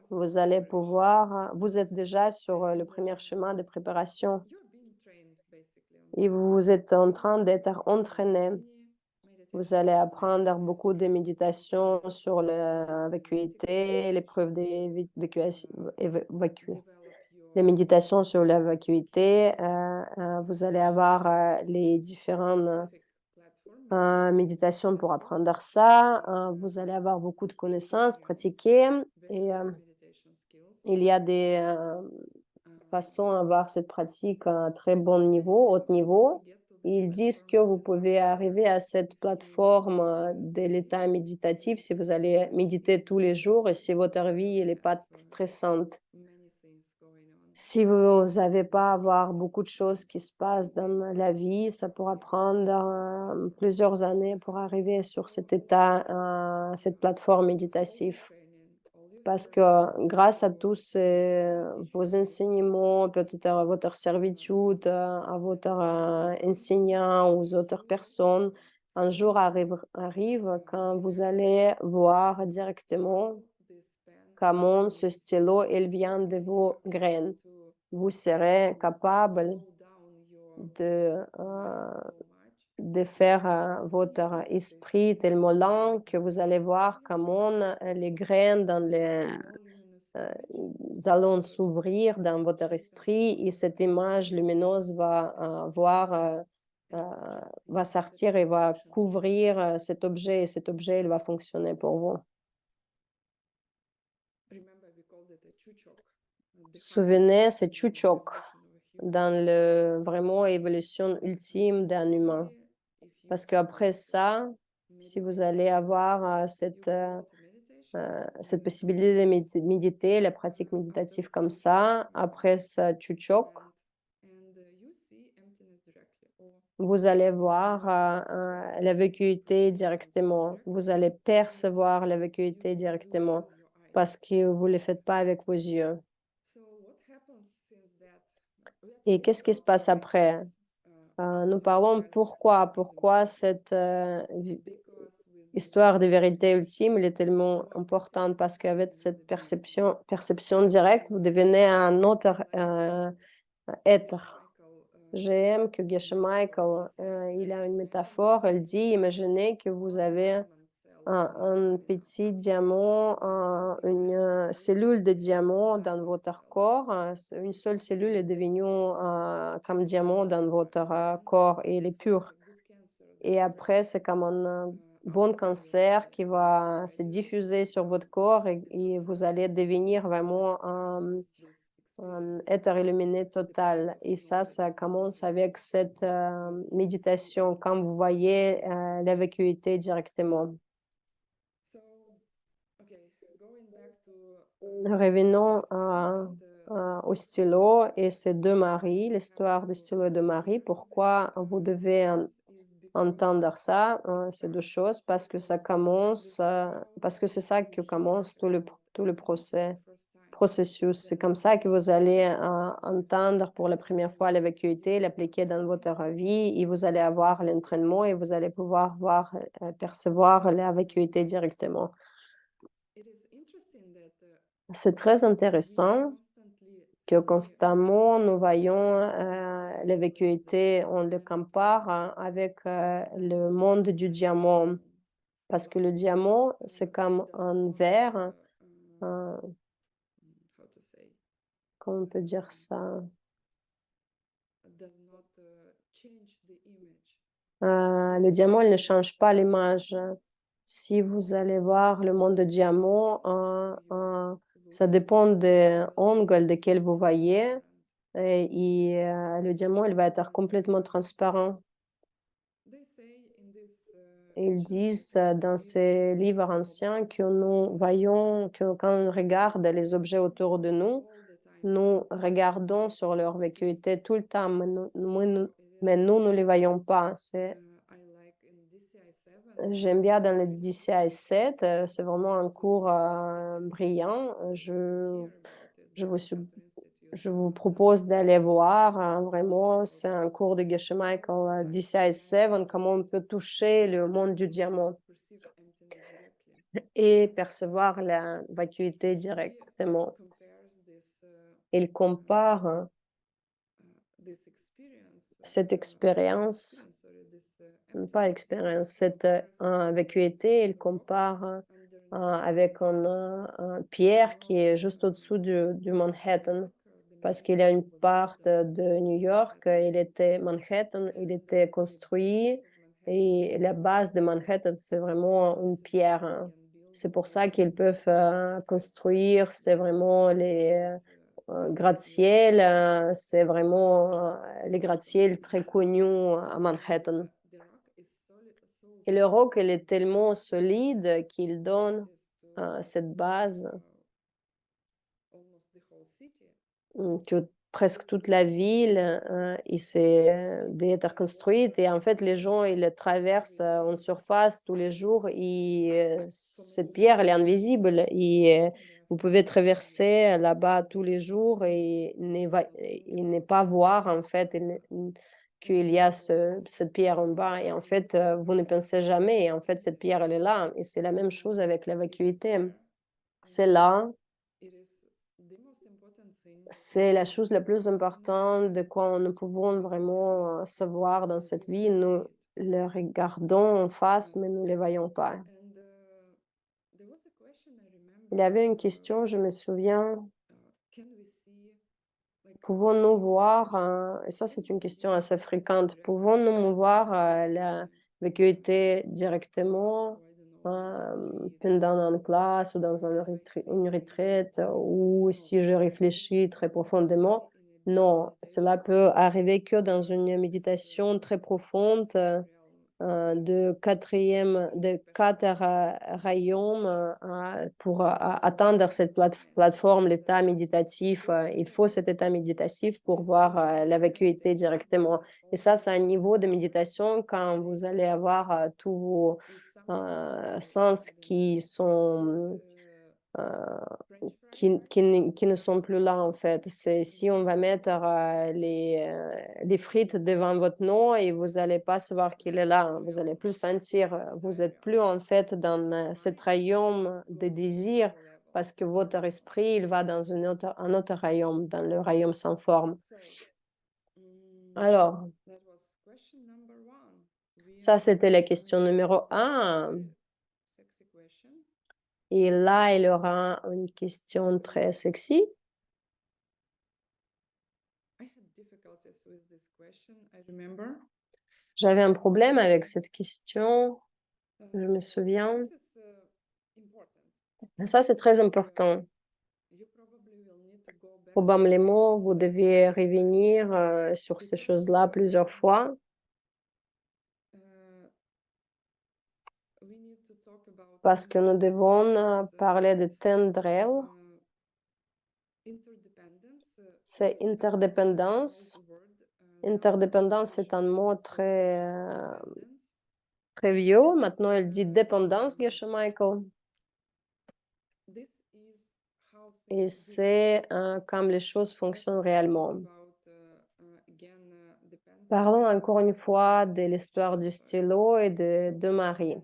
vous allez pouvoir, vous êtes déjà sur le premier schéma de préparation et vous êtes en train d'être entraîné. Vous allez apprendre beaucoup de méditations sur la vacuité, l'épreuve des les méditations sur la vacuité. Vous allez avoir les différentes méditations pour apprendre ça. Vous allez avoir beaucoup de connaissances, pratiquer. Et il y a des façons d'avoir cette pratique à un très bon niveau, haut niveau. Ils disent que vous pouvez arriver à cette plateforme de l'état méditatif si vous allez méditer tous les jours et si votre vie n'est pas stressante. Si vous n'avez pas à avoir beaucoup de choses qui se passent dans la vie, ça pourra prendre plusieurs années pour arriver sur cet état, cette plateforme méditative. Parce que grâce à tous vos enseignements, peut-être à votre servitude, à votre enseignant, aux autres personnes, un jour arrive quand vous allez voir directement comment ce stylo, il vient de vos graines. Vous serez capable de, de faire votre esprit tellement lent que vous allez voir comment les graines dans les allons s'ouvrir dans votre esprit et cette image lumineuse va sortir et va couvrir cet objet et cet objet il va fonctionner pour vous. Souvenez, c'est Chuchok dans le vraiment évolution ultime d'un humain. Parce qu'après ça, si vous allez avoir cette possibilité de méditer, la pratique méditative comme ça, après ce Chuchok, vous allez voir la vacuité directement. Vous allez percevoir la vacuité directement parce que vous ne le faites pas avec vos yeux. Et qu'est-ce qui se passe après? Nous parlons pourquoi cette histoire de vérité ultime elle est tellement importante parce qu'avec cette perception directe, vous devenez un autre être. J'aime que Geshe Michael, il a une métaphore, elle dit, imaginez que vous avez un petit diamant, une cellule de diamant dans votre corps. Une seule cellule est devenue comme diamant dans votre corps et elle est pure. Et après, c'est comme un bon cancer qui va se diffuser sur votre corps et vous allez devenir vraiment un être illuminé total. Et ça commence avec cette méditation, quand vous voyez la vacuité directement. Revenons au stylo et ces 2 maris, l'histoire du stylo et de Marie. Pourquoi vous devez entendre ça, ces 2 choses? Parce que ça commence, parce que c'est ça que commence tout le processus. C'est comme ça que vous allez entendre pour la première fois la vacuité, l'appliquer dans votre vie et vous allez avoir l'entraînement et vous allez pouvoir voir, percevoir la vacuité directement. C'est très intéressant que constamment nous voyons la vacuité, on le compare avec le monde du diamant. Parce que le diamant, c'est comme un verre, comment on peut dire ça? Le diamant, il ne change pas l'image. Si vous allez voir le monde du diamant, ça dépend de l'angle desquels vous voyez. Et le diamant, il va être complètement transparent. ils disent dans ces livres anciens que nous voyons, que quand on regarde les objets autour de nous, nous regardons sur leur vacuité tout le temps, mais nous ne les voyons pas. J'aime bien dans le DCI 7, c'est vraiment un cours brillant. Je vous, sug- je vous propose d'aller voir. Vraiment, c'est un cours de Geshe Michael DCI 7, comment on peut toucher le monde du diamant et percevoir la vacuité directement. Il compare cette expérience, pas expérience, cette vacuité, il compare avec une pierre qui est juste au-dessous du Manhattan. Parce qu'il y a une part de New York, il était Manhattan, il était construit et la base de Manhattan, c'est vraiment une pierre, hein. C'est pour ça qu'ils peuvent construire, c'est vraiment les gratte-ciel, c'est vraiment les gratte-ciel très connus à Manhattan. Et le roc, il est tellement solide qu'il donne cette base que presque toute la ville essaie d'être construite. Et en fait, les gens, ils le traversent en surface tous les jours. Et cette pierre, elle est invisible. Et vous pouvez traverser là-bas tous les jours et ne pas voir, en fait, qu'il y a cette pierre en bas. Et en fait, vous ne pensez jamais. Et en fait, cette pierre, elle est là. Et c'est la même chose avec la vacuité. C'est là, c'est la chose la plus importante de quoi nous pouvons vraiment savoir dans cette vie. Nous le regardons en face, mais nous ne le voyons pas. Il y avait une question, je me souviens, pouvons-nous voir, et ça c'est une question assez fréquente, pouvons-nous voir la vacuité directement pendant une classe ou dans une retraite ou si je réfléchis très profondément? Non, cela peut arriver que dans une méditation très profonde de 4 royaumes pour atteindre cette plateforme, l'état méditatif. Il faut cet état méditatif pour voir la vacuité directement. Et ça, c'est un niveau de méditation quand vous allez avoir tous vos sens qui sont qui ne sont plus là, en fait. C'est si on va mettre les frites devant votre nez et vous allez pas savoir qu'il est là, hein. Vous allez plus sentir, vous êtes plus, en fait, dans, cet royaume de désir parce que votre esprit, il va dans un autre royaume, dans le royaume sans forme. Alors, ça, c'était la question numéro 1. Et là, il y aura une question très sexy. J'avais un problème avec cette question, je me souviens. Ça, c'est très important. Probablement, vous devez revenir sur ces choses-là plusieurs fois parce que nous devons parler de tendrel. C'est interdépendance. Interdépendance, c'est un mot très vieux. Maintenant, elle dit dépendance, Geshe Michael. Et c'est comme les choses fonctionnent réellement. Parlons encore une fois de l'histoire du stylo et de deux maris.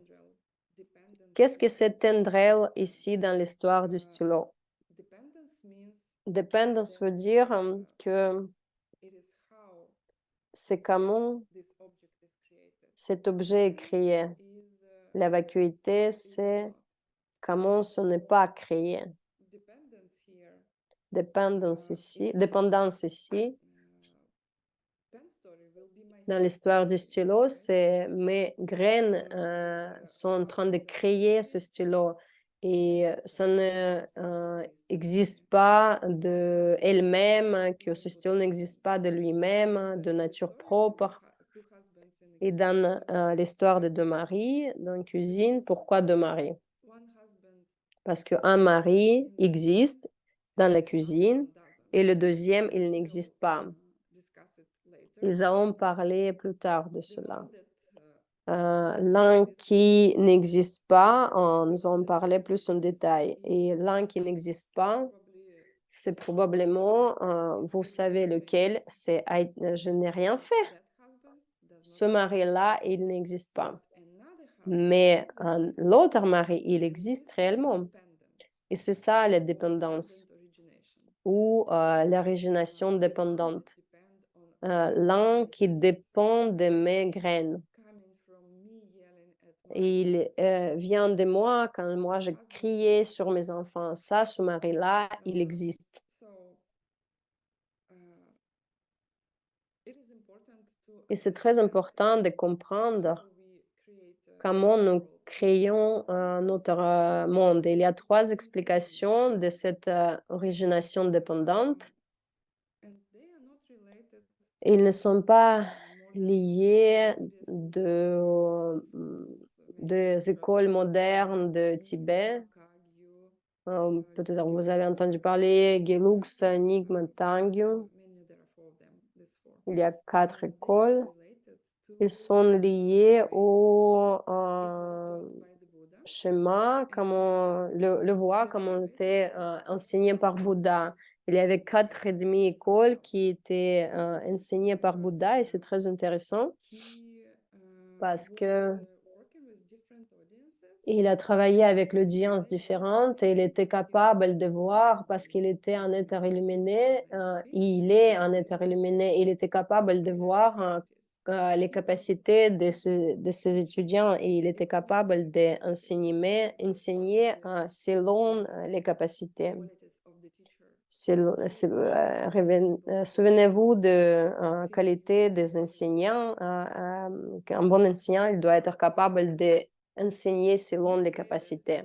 Qu'est-ce que c'est tendrel ici dans l'histoire du stylo? Dependence veut dire que c'est comment cet objet est créé. La vacuité, c'est comment ce n'est pas créé. Dépendance ici, dans l'histoire du stylo, c'est mes graines sont en train de créer ce stylo et ça ne existe pas de elle-même, que ce stylo n'existe pas de lui-même, de nature propre. Et dans l'histoire de deux maris dans la cuisine, pourquoi deux maris? one husband Parce qu'un mari existe dans la cuisine et le deuxième, il we n'existe will pas. discuss it later. Ils allons parler plus tard de The cela. one that L'un qui n'existe pas, nous en parler plus en détail. Et l'un qui n'existe pas, probably c'est probablement, vous savez lequel, c'est je n'ai rien fait. that husband does Ce not mari-là, il n'existe but pas. another husband Mais exists l'autre mari, il and existe this is réellement. dependence Et c'est ça la or dépendance dependent origination. ou l'origination This one dépendante. depend on L'un qui this dépend de mes graines. coming from me yelling at Et il vient de moi quand moi je husband. criais sur mes enfants. Ça, ce mari-là, il existe. So uh, it is important to Et c'est très understand important de comprendre how we create comment our nous world. créons notre monde. Il y a trois explications de cette origination dépendante. And they are not related Ils ne sont pas modern liés schools, des écoles modernes de Tibet. Peut-être vous avez entendu parler Gelugsa, Nyingma, Tangyo. many there are four of them, this four. Il y a 4 They are écoles. related to Ils sont liés au it was taught by the Buddha. schéma, comment le voie, comment était enseigné par Bouddha. Il y avait 4 et demi écoles qui étaient enseignées par Bouddha et c'est très intéressant He parce was que working with different audiences. il a travaillé avec l'audience différente et il était capable de voir parce qu'il était un être illuminé, il est un être illuminé, il était capable de voir les capacités de ses étudiants et il était capable d'enseigner enseigner selon les capacités. Qualities of the teacher. Souvenez-vous de la qualité des enseignants. Un bon enseignant, il doit être capable d'enseigner selon les capacités.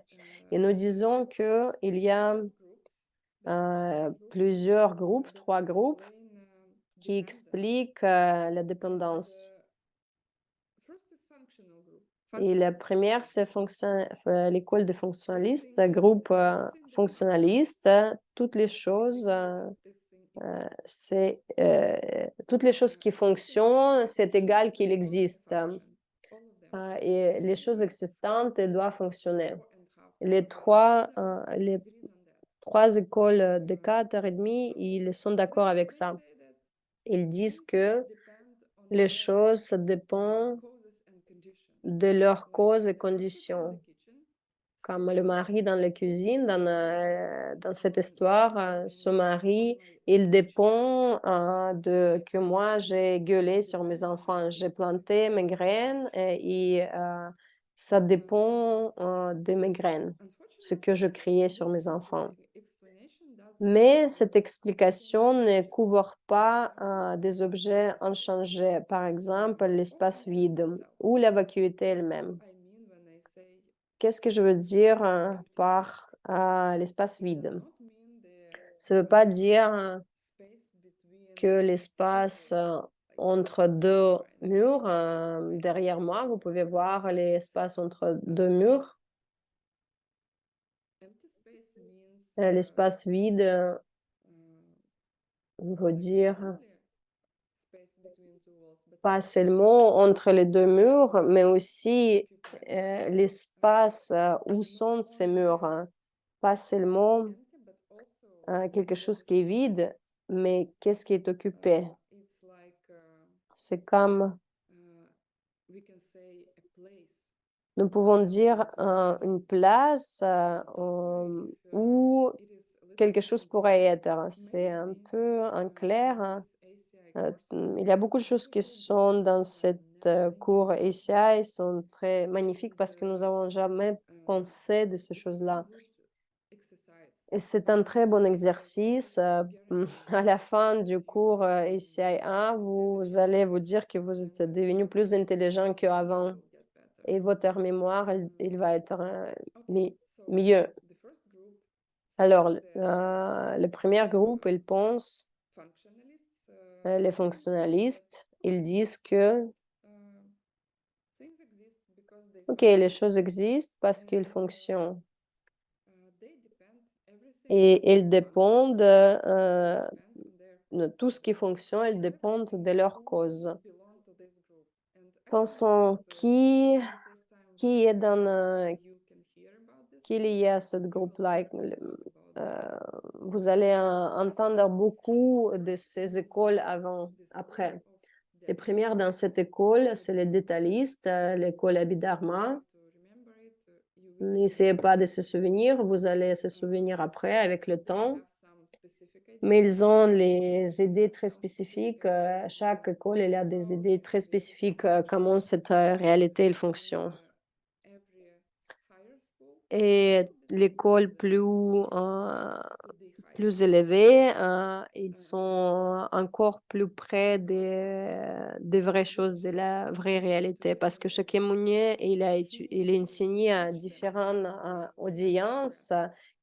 Et nous disons qu'il y a plusieurs groupes, 3 groupes, qui expliquent la dépendance. First is functional group. Et la première, c'est l'école des fonctionnalistes, groupe fonctionnaliste. Toutes les choses, c'est toutes les choses qui fonctionnent, c'est égal qu'il existe. Et les choses existantes elles doivent fonctionner. Les trois écoles de 4 et demi, ils sont d'accord avec ça. Ils disent que les choses, ça dépend de leurs causes et conditions. Comme le mari dans la cuisine, dans cette histoire, ce mari, il dépend de que moi j'ai gueulé sur mes enfants, j'ai planté mes graines et ça dépend de mes graines, ce que je criais sur mes enfants. Mais cette explication ne couvre pas des objets inchangés, par exemple l'espace vide ou la vacuité elle-même. Qu'est-ce que je veux dire par l'espace vide? Ça ne veut pas dire que l'espace entre 2 murs, derrière moi, vous pouvez voir l'espace entre 2 murs. L'espace vide veut dire pas seulement entre les 2 murs, mais aussi l'espace où sont ces murs, hein. Pas seulement quelque chose qui est vide, mais qu'est-ce qui est occupé? C'est comme, nous pouvons dire une place où quelque chose pourrait être. C'est un peu en clair, hein. Il y a beaucoup de choses qui sont dans cette cours ACI, sont très magnifiques parce que nous n'avons jamais pensé de ces choses-là. Et c'est un très bon exercice. À la fin du cours ACI 1, vous allez vous dire que vous êtes devenu plus intelligent qu'avant et votre mémoire, il va être mieux. Alors, le premier groupe, ils pensent, les fonctionnalistes, ils disent que OK, les choses existent parce qu'ils fonctionnent et elles dépendent, tout ce qui fonctionne, elles dépendent de leur cause. Pensons qui est dans, qui est lié à ce groupe-là? Vous allez entendre beaucoup de ces écoles avant, après. Les premières dans cette école, c'est les détaillistes, l'école Abhidharma. N'essayez pas de se souvenir, vous allez se souvenir après avec le temps. Mais ils ont les idées très spécifiques. Chaque école, elle a des idées très spécifiques, comment cette réalité elle fonctionne. Et l'école plus élevée, ils sont encore plus près des vraies choses, de la vraie réalité. Parce que Shakyamuni, il a enseigné à différentes audiences,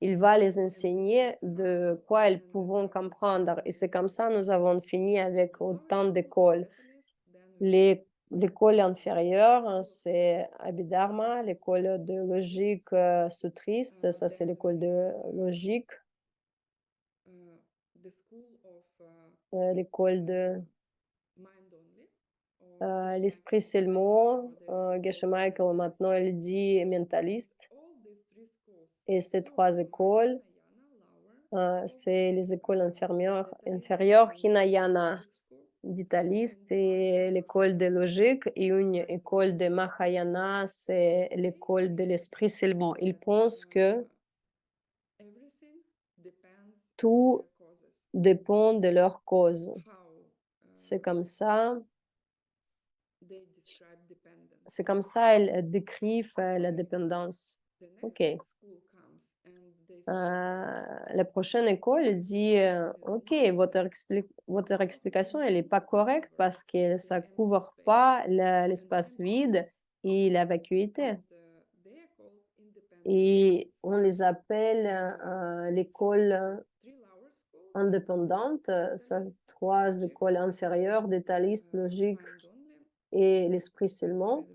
il va les enseigner de quoi elles pourront comprendre. Et c'est comme ça nous avons fini avec autant d'écoles. L'école inférieure, c'est Abhidharma, l'école de logique sutriste, ça c'est l'école de logique, l'école de l'esprit c'est le mot, Geshe Michael maintenant elle dit mentaliste. Et ces trois écoles, c'est les écoles inférieures, Hinayana, vitaliste et l'école de logique et une école de Mahayana, c'est l'école de l'esprit seulement. Ils pensent que tout dépend de leur cause. C'est comme ça, c'est comme ça elles décrivent la dépendance. OK. La prochaine école elle dit, OK, votre explication, elle est pas correcte parce que ça couvre pas l'espace vide et la vacuité et on les appelle, l'école indépendante, ça 3 écoles inférieures, détailliste, logique et l'esprit seulement.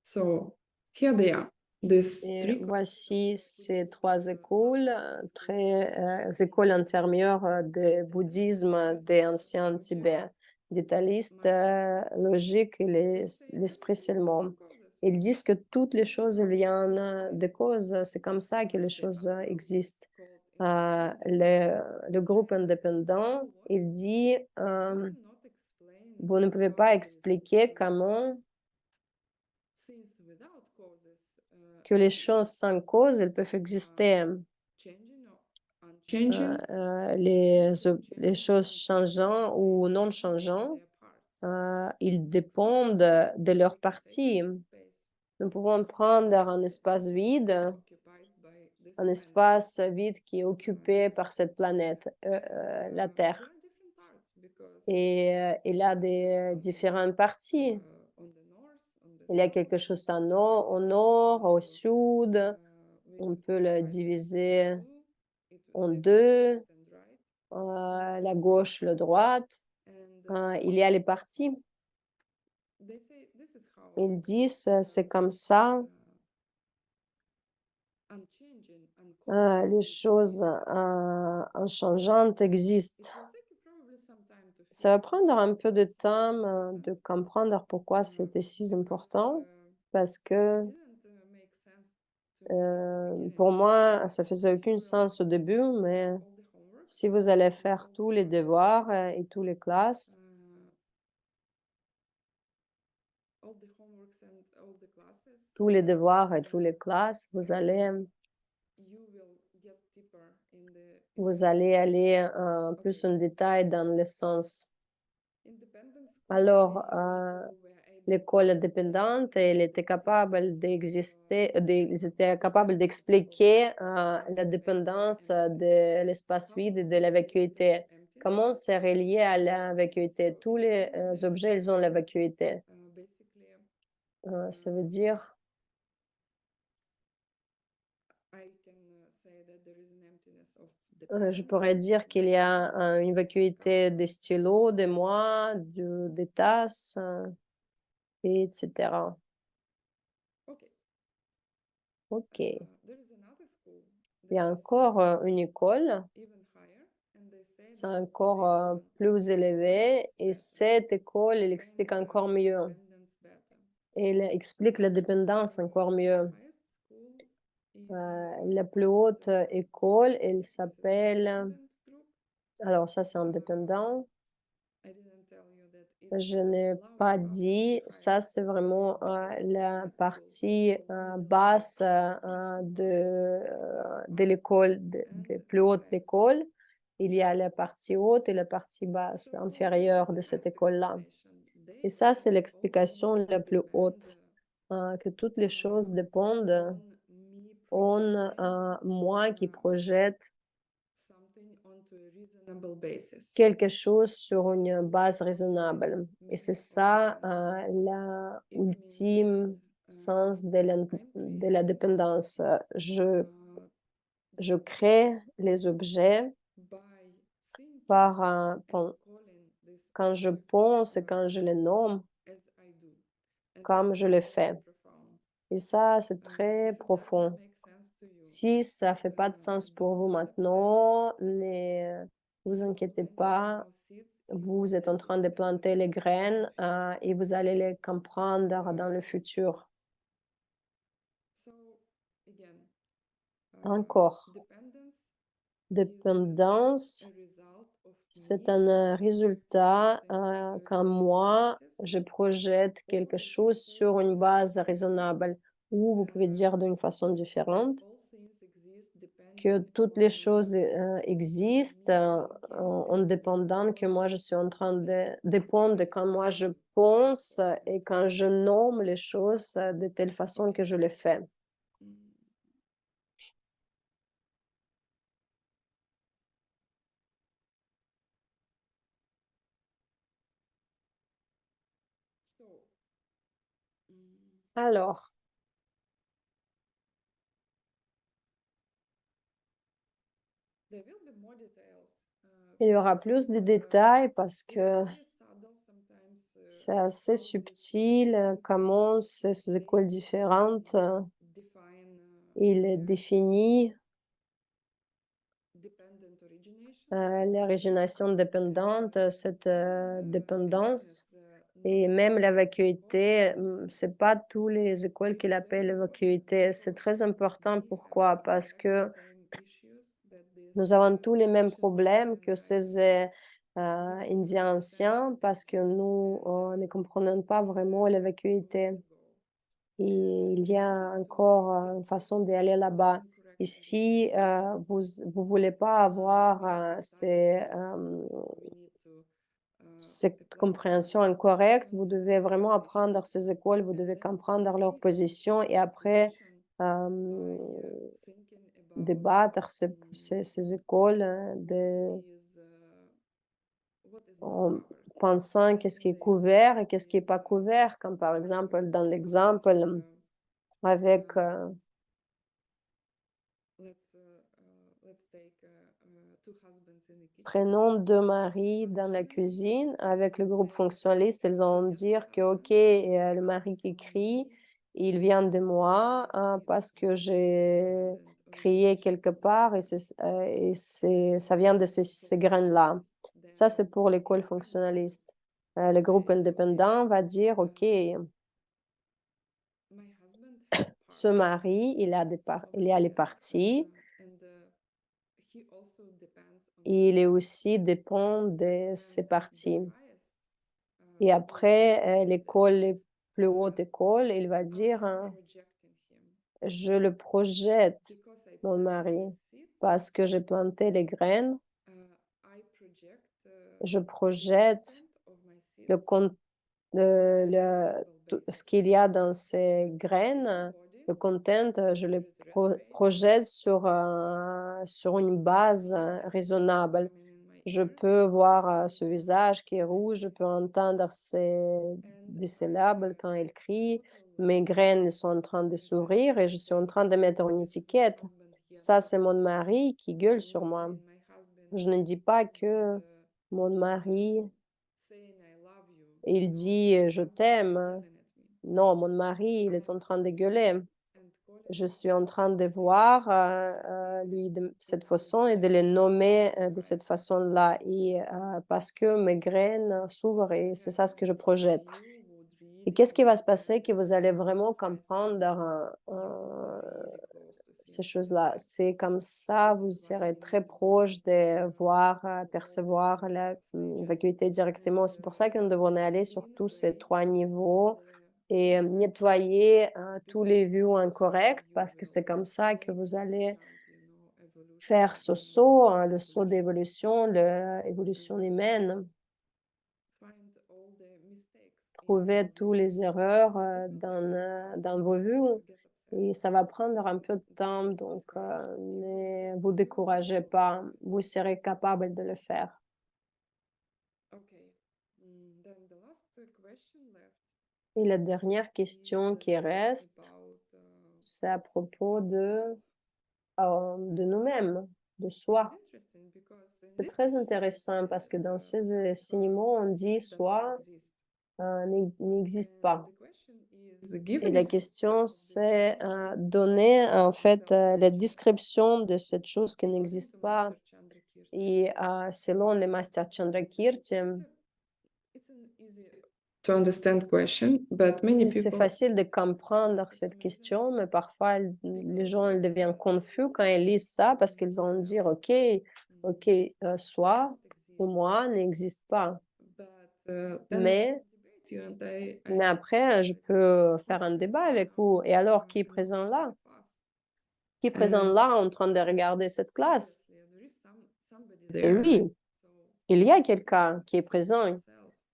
So here they are. These Et three voici ces 3 écoles, écoles inférieures, de bouddhisme des anciens Tibet, détailliste, logique et l'esprit seulement. Ils disent que toutes les choses viennent de causes, c'est comme ça que les choses, existent. Le groupe indépendant, il dit, vous ne pouvez pas expliquer comment que les choses sans cause, elles peuvent exister. Les choses changeant ou non changeant, ils dépendent de leur partie. Nous pouvons prendre un espace vide qui est occupé par cette planète, la Terre. Et il a des différentes parties. Il y a quelque chose au nord, au sud. On peut le diviser en deux, la gauche, la droite. Il y a les parties. Ils disent, c'est comme ça, les choses inchangeantes existent. Ça va prendre un peu de temps de comprendre pourquoi c'était si important, parce que pour moi, ça faisait aucun sens au début, mais si vous allez faire tous les devoirs et toutes les classes, tous les devoirs et toutes les classes, vous allez aller plus en détail dans le sens. Alors, l'école indépendante, elle était capable d'exister, ils étaient capables d'expliquer la dépendance de l'espace vide et de la vacuité. Comment c'est relié à la vacuité? Tous les objets, ils ont la vacuité. Ça veut dire Je pourrais dire qu'il y a, une vacuité des stylos, des moi, des tasses, et cetera. Okay. OK. There is another school Il y that a is encore, une école, even higher, and they say c'est that encore, based on plus élevé et better, cette école, elle explain explique encore mieux. dependence better. Elle explique la dépendance So encore the mieux. highest school is La plus haute, école, elle this is s'appelle independent group. alors ça, c'est indépendant. I didn't tell you that it's Je n'ai lower pas part of the dit, ça highest c'est vraiment, because la that school partie, will be the basse, most de l'école, and de plus haute higher. l'école. Il y a la partie haute et la partie basse, So inférieure the de cette next école-là. explanation, Et they ça, c'est all l'explication things la plus depend haute, que toutes les choses dépendent on me en, projecting moi qui uh, projette something onto a reasonable basis. quelque chose sur This une is base the raisonnable. Et c'est meaning of ça, dependence. la It means ultime that sens I'm de la creating dépendance. uh, Je the crée les objets by thinking par, and calling this quand je object pense et quand je les nomme, as I do. And comme it's je le very fais. profound. Et ça, c'est très If it doesn't profond. make sense to you, Si ça fait pas de sens pour don't vous be upset. maintenant, ne vous You inquiétez planted pas. now seeds in Vous êtes en train de and planter les understanding in graines, the future. et vous allez les comprendre dans And le futur. so again, Encore, dependence is dépendance, a result of c'est me un, projecting résultat, something onto a quand reasonable moi, basis, je projette or quelque you can chose say sur une base that raisonnable. Ou vous pouvez dire d'une façon that différente all things exist que depending toutes les on choses, existent, me thinking en and dépendant que moi je suis en train de dépendre de quand moi je saying pense, and et so quand on. je nomme les choses, de telle façon que Okay. je les fais. Mm. So, mm, Alors, there will be more details il y aura plus because de détails parce it is que very subtle sometimes c'est assez how these subtil, comment schools ces they écoles différentes, define ils the définissent, dependent origination, this dependence, l'origination dépendante, cette, and dépendance. as Et not même la all vacuité, schools c'est pas tous les écoles it qui is very l'appellent la important vacuité. C'est because très important. we have Pourquoi? Parce exactly que same issues that nous these avons tous les mêmes ancient problèmes Indian que guys ces, couldn't Indiens understand anciens, parce que nous, ne comprenons pas there's vraiment a la way vacuité. to go. Et And il y in a order to encore, une get façon through d'aller là-bas. incorrect Et si, understandings, vous voulez pas avoir, we need to study ces, these schools. We need to cette apply compréhension these incorrecte, vous and devez their vraiment position. apprendre ces écoles, vous And devez then comprendre leur create position et this après, position hem, by thinking about débattre ces écoles, what is not en covered pensant qu'est-ce qui in est this couvert et qu'est-ce qui est this pas couvert. Comme par exemple, program. dans l'exemple, Let's avec, let's take two husbands in the kitchen. prenons 2 maris dans la Functionally, cuisine. Avec le let's groupe say fonctionnaliste, ils the vont younger dire que OK, husband le comes mari qui from crie, me il vient de moi, and has seeds parce of que this j'ai dependent crié origination quelque in their part, et stomach. ça vient de For ces graines-là. functionalists, Ça, c'est then pour the l'école independent fonctionnaliste. Le groupe say, okay, indépendant va dire: «OK, my husband has ce parts mari, of il a les parties, and he also depends on these il est parts. aussi dépend But de then ces the parties». highest Et school will après, say that l'école, les plus haute école, il va I dire, am projecting him je le projette, because I mon planted mari, these seeds. parce que j'ai planté les graines, I project je the projette content of my le seeds con onto a le reasonable tout ce basis. qu'il y a dans ces The graines, body, le content, if je le there is red face, projette sur une base, hear the sounds raisonnable. coming in my Je ears, peux voir, ce project visage qui est my rouge, je peux seeds, entendre and des I syllabes quand il crie. totally Mes graines sont en train de exactly s'ouvrir et je suis en say train de mettre une that my étiquette. husband Ça, c'est mon mari qui gueule sur let's moi. say my husband Je ne dis pas not que mon mari, saying I love you, il dit, my «Je husband is t'aime». yelling at me. Non, mon mari, il I est en train de see gueuler. and call Je it suis en train de and voir, lui de cette façon et de les nommer, de cette façon-là et parce que mes graines s'ouvrent et c'est ça ce que je projette. you would Et really qu'est-ce qui va se understand passer? Que vous allez this vraiment if I said comprendre, you are really close to ces seeing choses-là. magic. C'est comme ça, This vous is why serez we need très to go proche de voir, through all percevoir these la, stages vacuité directement. and C'est pour ça que nous devons aller sur in a tous ces way 3 niveaux the et vacuous nettoyer, tous les vues how incorrects you parce que will c'est comme ça que make vous this allez jump, evolution faire ce in saut, this hein, le saut evolution d'évolution, l'évolution and humaine. find all the mistakes in your Trouver tous views. les erreurs, It will take some time. dans vos vues Don't get upset. et ça va prendre un peu de Don't temps get donc discouraged. ne vous You will be découragez able to pas, do it. vous serez capable de le faire. Okay. Then the last question left Et la dernière is question qui reste, about c'est à propos ourself. de nous-mêmes, de It is soi. interesting because in C'est this très question we intéressant said parce que dans ces self enseignements, on dit does not soi, exist. n'existe And pas. the question is give a Et la description question, of this c'est, non-existence donner en of the fait, la self-nature description de cette chose qui according to n'existe pas Master Chandrakirti. et selon les masters Chandrakirti, It's an easy to understand question, but many c'est people facile de comprendre for cette some reason question, mais parfois les because gens ils deviennent confus quand ils lisent ça parce qu'ils vont dire: «OK, OK, does soi not ou exist. moi n'existe pas». But then I Mais will debate you and I mais will ask après, you je like peux faire who's un débat present avec now vous. Et alors, qui est and présent watching là? the class? Qui est présent And là en train de regarder cette classe? obviously there is somebody Et there, right? oui, So il y a what quelqu'un qui est is présent. self?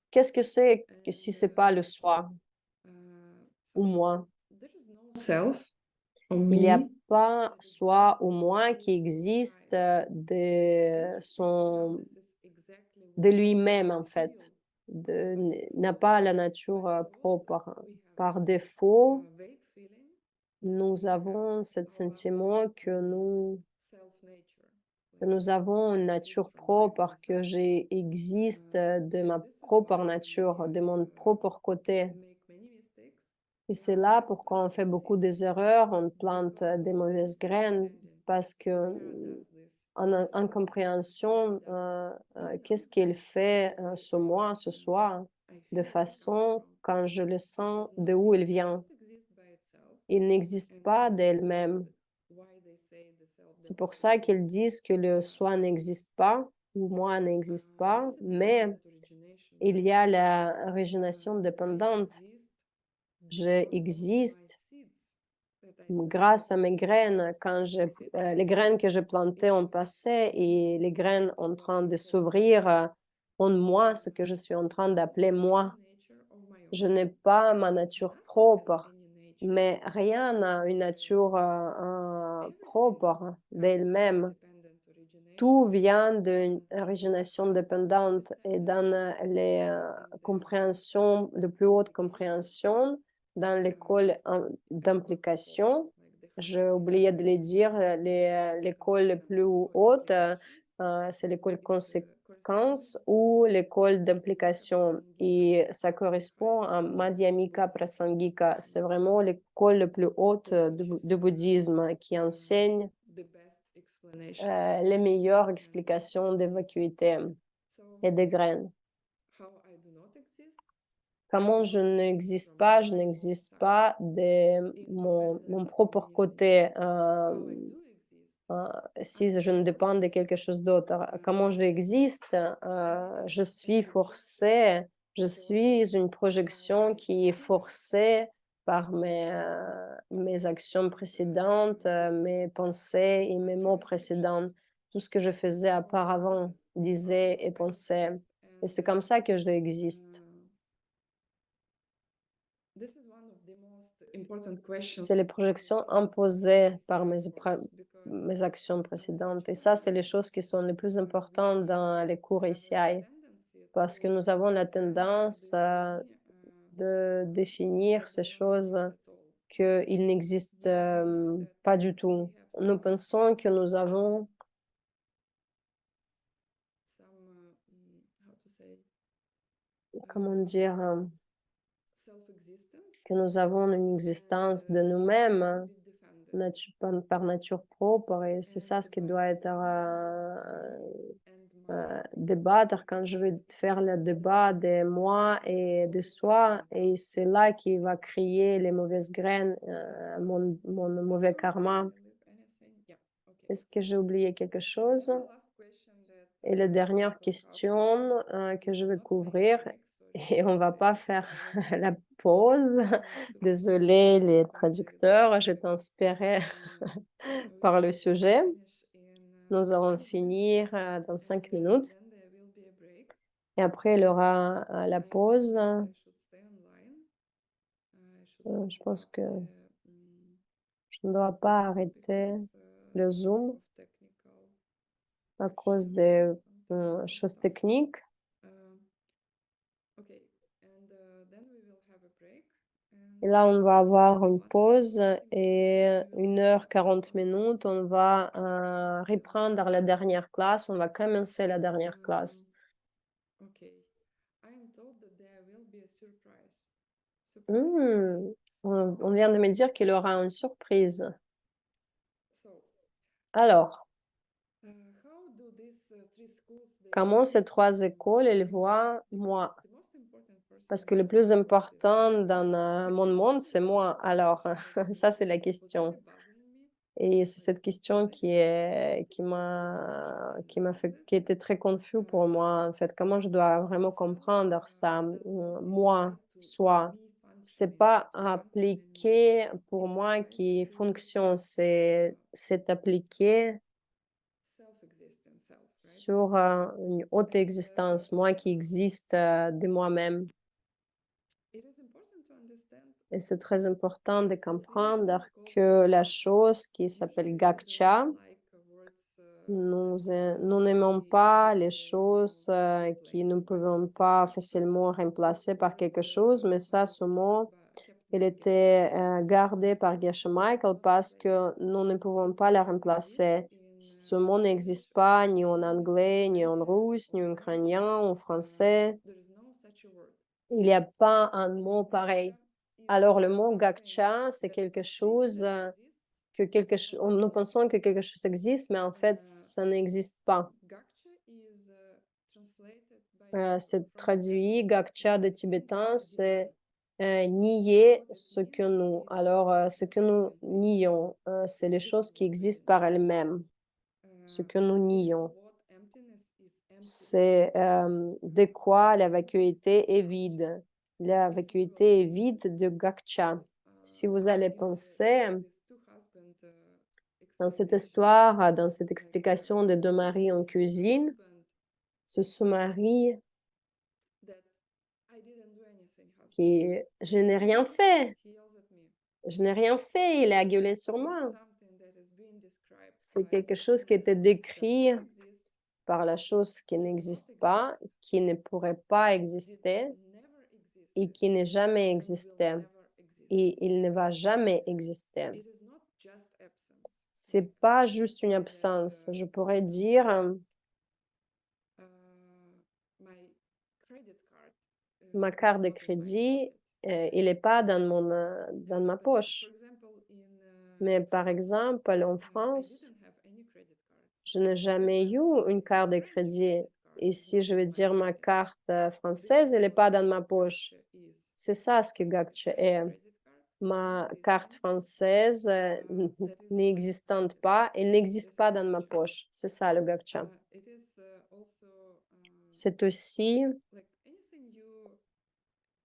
Qu'est-ce que c'est que si And c'est pas le soi uh, ou so moi? there is no self or Il n'y a me pas that soi exists ou moi qui existe inside. Interesting how this is exactly de what lui-même we en feel fait, by n'a default. pas la By nature default, propre. we have Par défaut, a vague feeling that nous we avons ce have our sentiment self-nature, que like nous avons I une exist nature from my propre, own que self. j'existe de And ma this is propre why nature, we de mon propre côté. make many mistakes Et c'est là pourquoi on fait in beaucoup seeds des erreurs, on plante because des of mauvaises graines, misunderstanding. parce que Where does this en self, incompréhension, where does it qu'est-ce belong? qu'il fait Why ce moi, ce soi, I de feel it comes façon, from. quand je le It sens, does de not où il does vient. not exist by itself, Il n'existe and pas this d'elle-même. is why they say the self C'est does pour not ça exist. qu'ils disent que le soi n'existe pas, ou moi n'existe There pas, is a mais dependent origination. il y a la origination I dépendante. exist Je because of my existe seeds that I grâce à planted mes in the graines, past. quand That's it. les graines que je plantais en It's passé et les graines en what train I de said s'ouvrir en moi, ce before. que je suis en train d'appeler moi. Any nature of my own. Je n'ai pas ma nature Nothing has propre, any nature. mais rien n'a une nature Everything propre comes from d'elle-même. dependent Tout origination vient in d'une origination highest dépendante et understanding, dans les in the compréhensions, de plus haute implication, compréhension, dans l'école before default, d'implication. like the J'ai highest oublié de les dire, l'école plus consequences for haute, implications. c'est l'école Corresponds conséquence to ou l'école Madhyamika d'implication. Prasangika, Et ça the correspond highest à level of Madhyamika Buddhism, Prasangika. C'est vraiment l'école la plus haute that de teaches bouddhisme qui enseigne the best explanation of les meilleures vacuity and explications des seeds. vacuités So, et des graines. how I do not exist? I Comment do je not exist n'existe from pas? Je my own n'existe side, pas de mon independent of propre many côté, things. How I do exist? si I'm je ne dépends de forced quelque chose d'autre. Comment je existe? Je suis and forcée, je forced suis une projection by qui est my past forcée par actions mes actions and précédentes, words mes pensées et mes mots précédents, transactions. tout ce que je faisais So auparavant, this is how disais et I pensais. exist, Et and c'est comme ça que je existe. this is one of the most important questions C'est les in projections the imposées par PCI course because mes actions précédentes. Et ça, c'est les unfortunately choses qui sont les plus importantes we dans les cours have a ICI tendency parce que to nous avons la prevent tendance this de définir ces that does not choses exist at all. qu'il n'existe pas du tout. Nous pensons que nous avons, how to say, comment dire, self-existence que nous avons une existence de nous-mêmes, needs to be defended. par nature propre, et c'est And ça ce qui by doit être and my débattre quand je vais faire le débat de moi et de soi, et c'est là qui va créer les mauvaises graines, mon mauvais karma. believe anything. Yeah. Okay. Est-ce que j'ai oublié quelque chose? Then the last question that Et la we dernière will cover, question, que we je will vais not make a couvrir, break, sorry, et on va because pas I faire see there is la a pause. need to Désolée les and we will traducteurs, j'étais inspirée par le sujet. finish in Nous allons 5 minutes, finir, dans 5 minutes, then there will be a break. et après il y aura, la I pause. understand I should stay online. I should not Je pense stop que mm, je ne dois the pas Zoom arrêter because le Zoom of technical à cause issues, des, something wrong. choses So, techniques. okay, and then we will have a break. Et And là, on va avoir in une one hour, pause 40 minutes, et we will 1 start heure the 40 last minutes, class. on va, reprendre la dernière classe. On va commencer la dernière Um, classe. okay, I am told that there will be a surprise. Surprise. Mmh, on vient de me dire qu'il y aura une surprise. So, Alors, how do these three schools they comment see ces 3 me? écoles, elles voient Because moi? the most important person Parce que in le my plus world is important me. dans, mon monde, c'est moi. That's a Alors, question that ça, c'est la was really question. bothering me Et c'est like cette for question months, and qui m'a fait, I qui était très confus pour moi, en fait. Comment je dois vraiment self comprendre ça, does not moi, apply to soi. me C'est functioning, pas functioning. appliqué pour It moi applies qui to fonctionne, c'est appliqué self-existing self, right? sur, une haute And existence, moi qui existe, de moi-même. it is important to understand Et c'est très important de that the thing that comprendre is called que la gaksha. chose qui s'appelle Usually we do not gaksha, like words nous n'aimons be pas les easily choses, qui ne pouvons pas facilement remplacer par quelque chose, mais ça, ce mot, kept il by Geshe était, Michael gardé par because Geshe we Michael cannot parce replace it. que nous ne pouvons It pas does la not exist remplacer. in Ce mot English n'existe pas ni or en Hindi anglais, or ni en any russe, ni en language. ukrainien, en français. There is no such a word. Il n'y a pas So un mot pareil. gaksha is Alors le mot something gaksha, c'est that quelque thing chose, that exists que quelque chose, nous pensons que quelque chose existe, mais en fait, uh, ça n'existe pas. Gaksha is translated by C'est from Tibetan traduit, Gakcha de renouncing tibétain, or c'est, deny. nier What it ce que means, nous. it's Alors, ce something que nous existing. nions, c'est les This choses is qui what we existent par deny. elles-mêmes, ce que nous It is nions. what emptiness is empty of. C'est, de It quoi is la empty vacuité est of Gaksha. vide. La If we will vacuité est think vide de Gakcha. Si vous allez in penser this two husband dans cette explanation, histoire, dans cette like explication de 2 if maris en this cuisine, husband ce mari that I didn't do anything husband, qui je n'ai rien fait, he yells at me. je n'ai rien fait, il a This gueulé sur is moi. something that is being described C'est by quelque thing chose qui était that does décrit not exist, par la chose qui cannot n'existe pas, exist, qui ne pourrait pas did exister never et existed, qui n'est jamais and will existé. never exist. Et il ne va jamais exister. It is not just absence. C'est Like pas I can juste une say that absence. Je pourrais dire, my credit card ma is carte de not in my crédit, pocket. il est pas dans dans ma But for poche. example, in Mais par France, exemple, en I France, didn't have any credit cards. je n'ai Like jamais I eu will une say, carte de where is your crédit. credit card? Et Is si not je in veux my dire ma pocket. carte, This française, is elle est pas what dans ma poche. Gaksha is. C'est ça ce que Gakche Where is est. credit card? Ma carte Non-existent. française, That is in my n'existante pocket. pas, elle n'existe This pas is dans ma Gaksha. poche. C'est ça le Gakcha. It is also C'est aussi like anything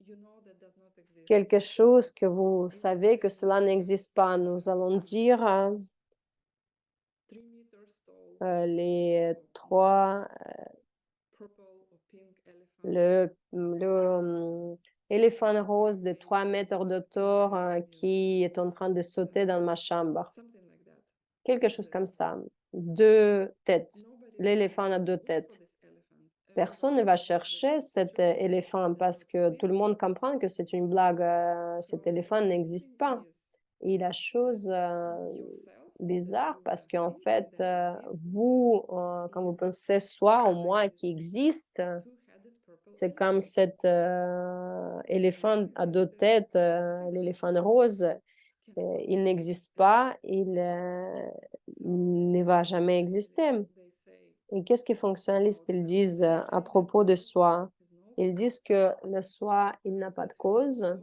you know that does not exist. quelque chose que vous If I savez que say cela n'existe pas. Nous allons dire, 3 meters tall, les 3, purple or pink elephant éléphant rose de 3 mètres de hauteur, qui est en train de sauter dans ma chambre. something like that. Quelque chose comme ça. 2 têtes. Nobody L'éléphant a 2 look for têtes. this elephant. Personne ne Everybody va knows that chercher cet, actually this éléphant elephant does parce not que tout exist. le monde comprend que c'est une blague, cet So éléphant the n'existe thing pas. is, Et la chose yourself, bizarre, you parce can qu'en think fait, that exist vous, quand vous is pensez soi ou moi like qui existe, two-headed purple c'est comme elephant. cet éléphant à deux Existed, têtes, not exist, l'éléphant rose. cannot Il exist. n'existe That's pas, it. il So ne va jamais exister. fonctionnalists, they say Et qu'est-ce que les fonctionnalistes about ils self? disent They à say propos that de self soi? has no Ils disent que le soi, il n'a pas that de has no cause, causes,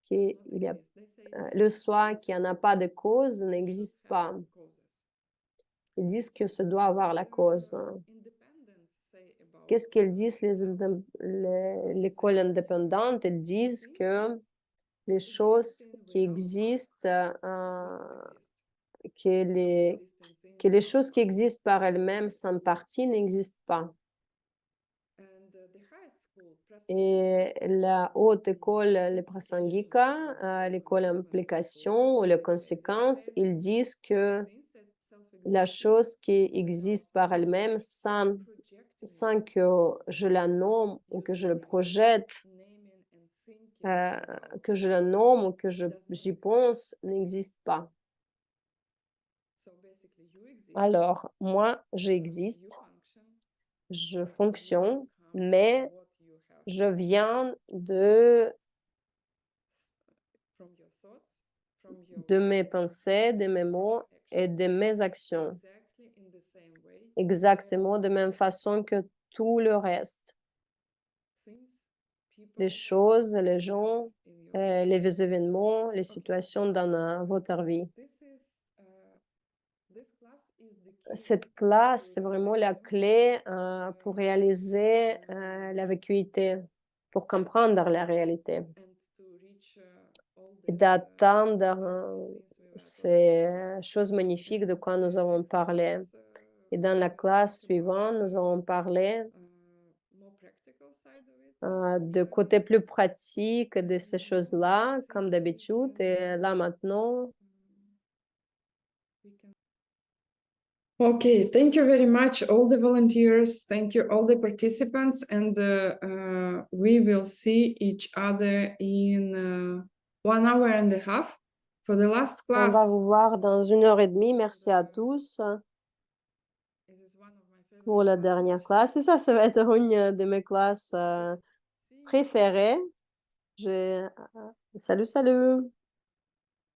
qu'il does not y a, exist. They say le that soi qui n'a pas de cause should n'existe have pas. causes. Ils disent que ça doit avoir la What cause. independents say about Qu'est-ce qu'ils disent self? l'école indépendante? Ils disent Things que les choses existing qui without us existent, do not exist. que les, Self-existing things que les are choses qui us. existent par elles-mêmes sans partie n'existent pas. And the highest school, Et Prasangika la haute école, les implications Prasangika, or l'école consequences, implication ou les they conséquences, say ils disent que things that la self-existing chose qui without existe par me elle-même projecting sans it, que je la nomme ou que je le using projette, naming and thinking euh, about que je la nomme ou que does not j'y exist. pense, n'existe pas. So basically you exist, Alors, moi, you j'existe, function, je but fonctionne, you come mais from what you have je viens de from your thoughts, from your de mes words, pensées, de mes from your mots et actions, de mes actions, exactly in the same way exactement de même everything façon que tout le reste. things, Les people, choses, les events gens, in your life. les événements, les Okay, situations dans votre vie. this class is the key Cette classe, c'est to vraiment la understand clé pour uh, réaliser la vacuité, pour comprendre la réalité and to reach all et these d'atteindre beautiful things we were talking ces about. choses magnifiques de And quoi nous avons next parlé. class Et dans we la will classe talk suivante, about nous allons parler more practical side of it as de usually. côté plus pratique de ces choses-là, I comme think we d'habitude. can Et là maintenant, we can Okay, thank you very much, all the volunteers. Thank you, all the participants, and we will see each other in 1 hour and a half for the last on va class. vous voir dans 1 heure et demie. Merci à tous This is one of my pour la favorite dernière classes. classe. Et ça va être une de mes classes Okay, see you. préférées. Salut, salut!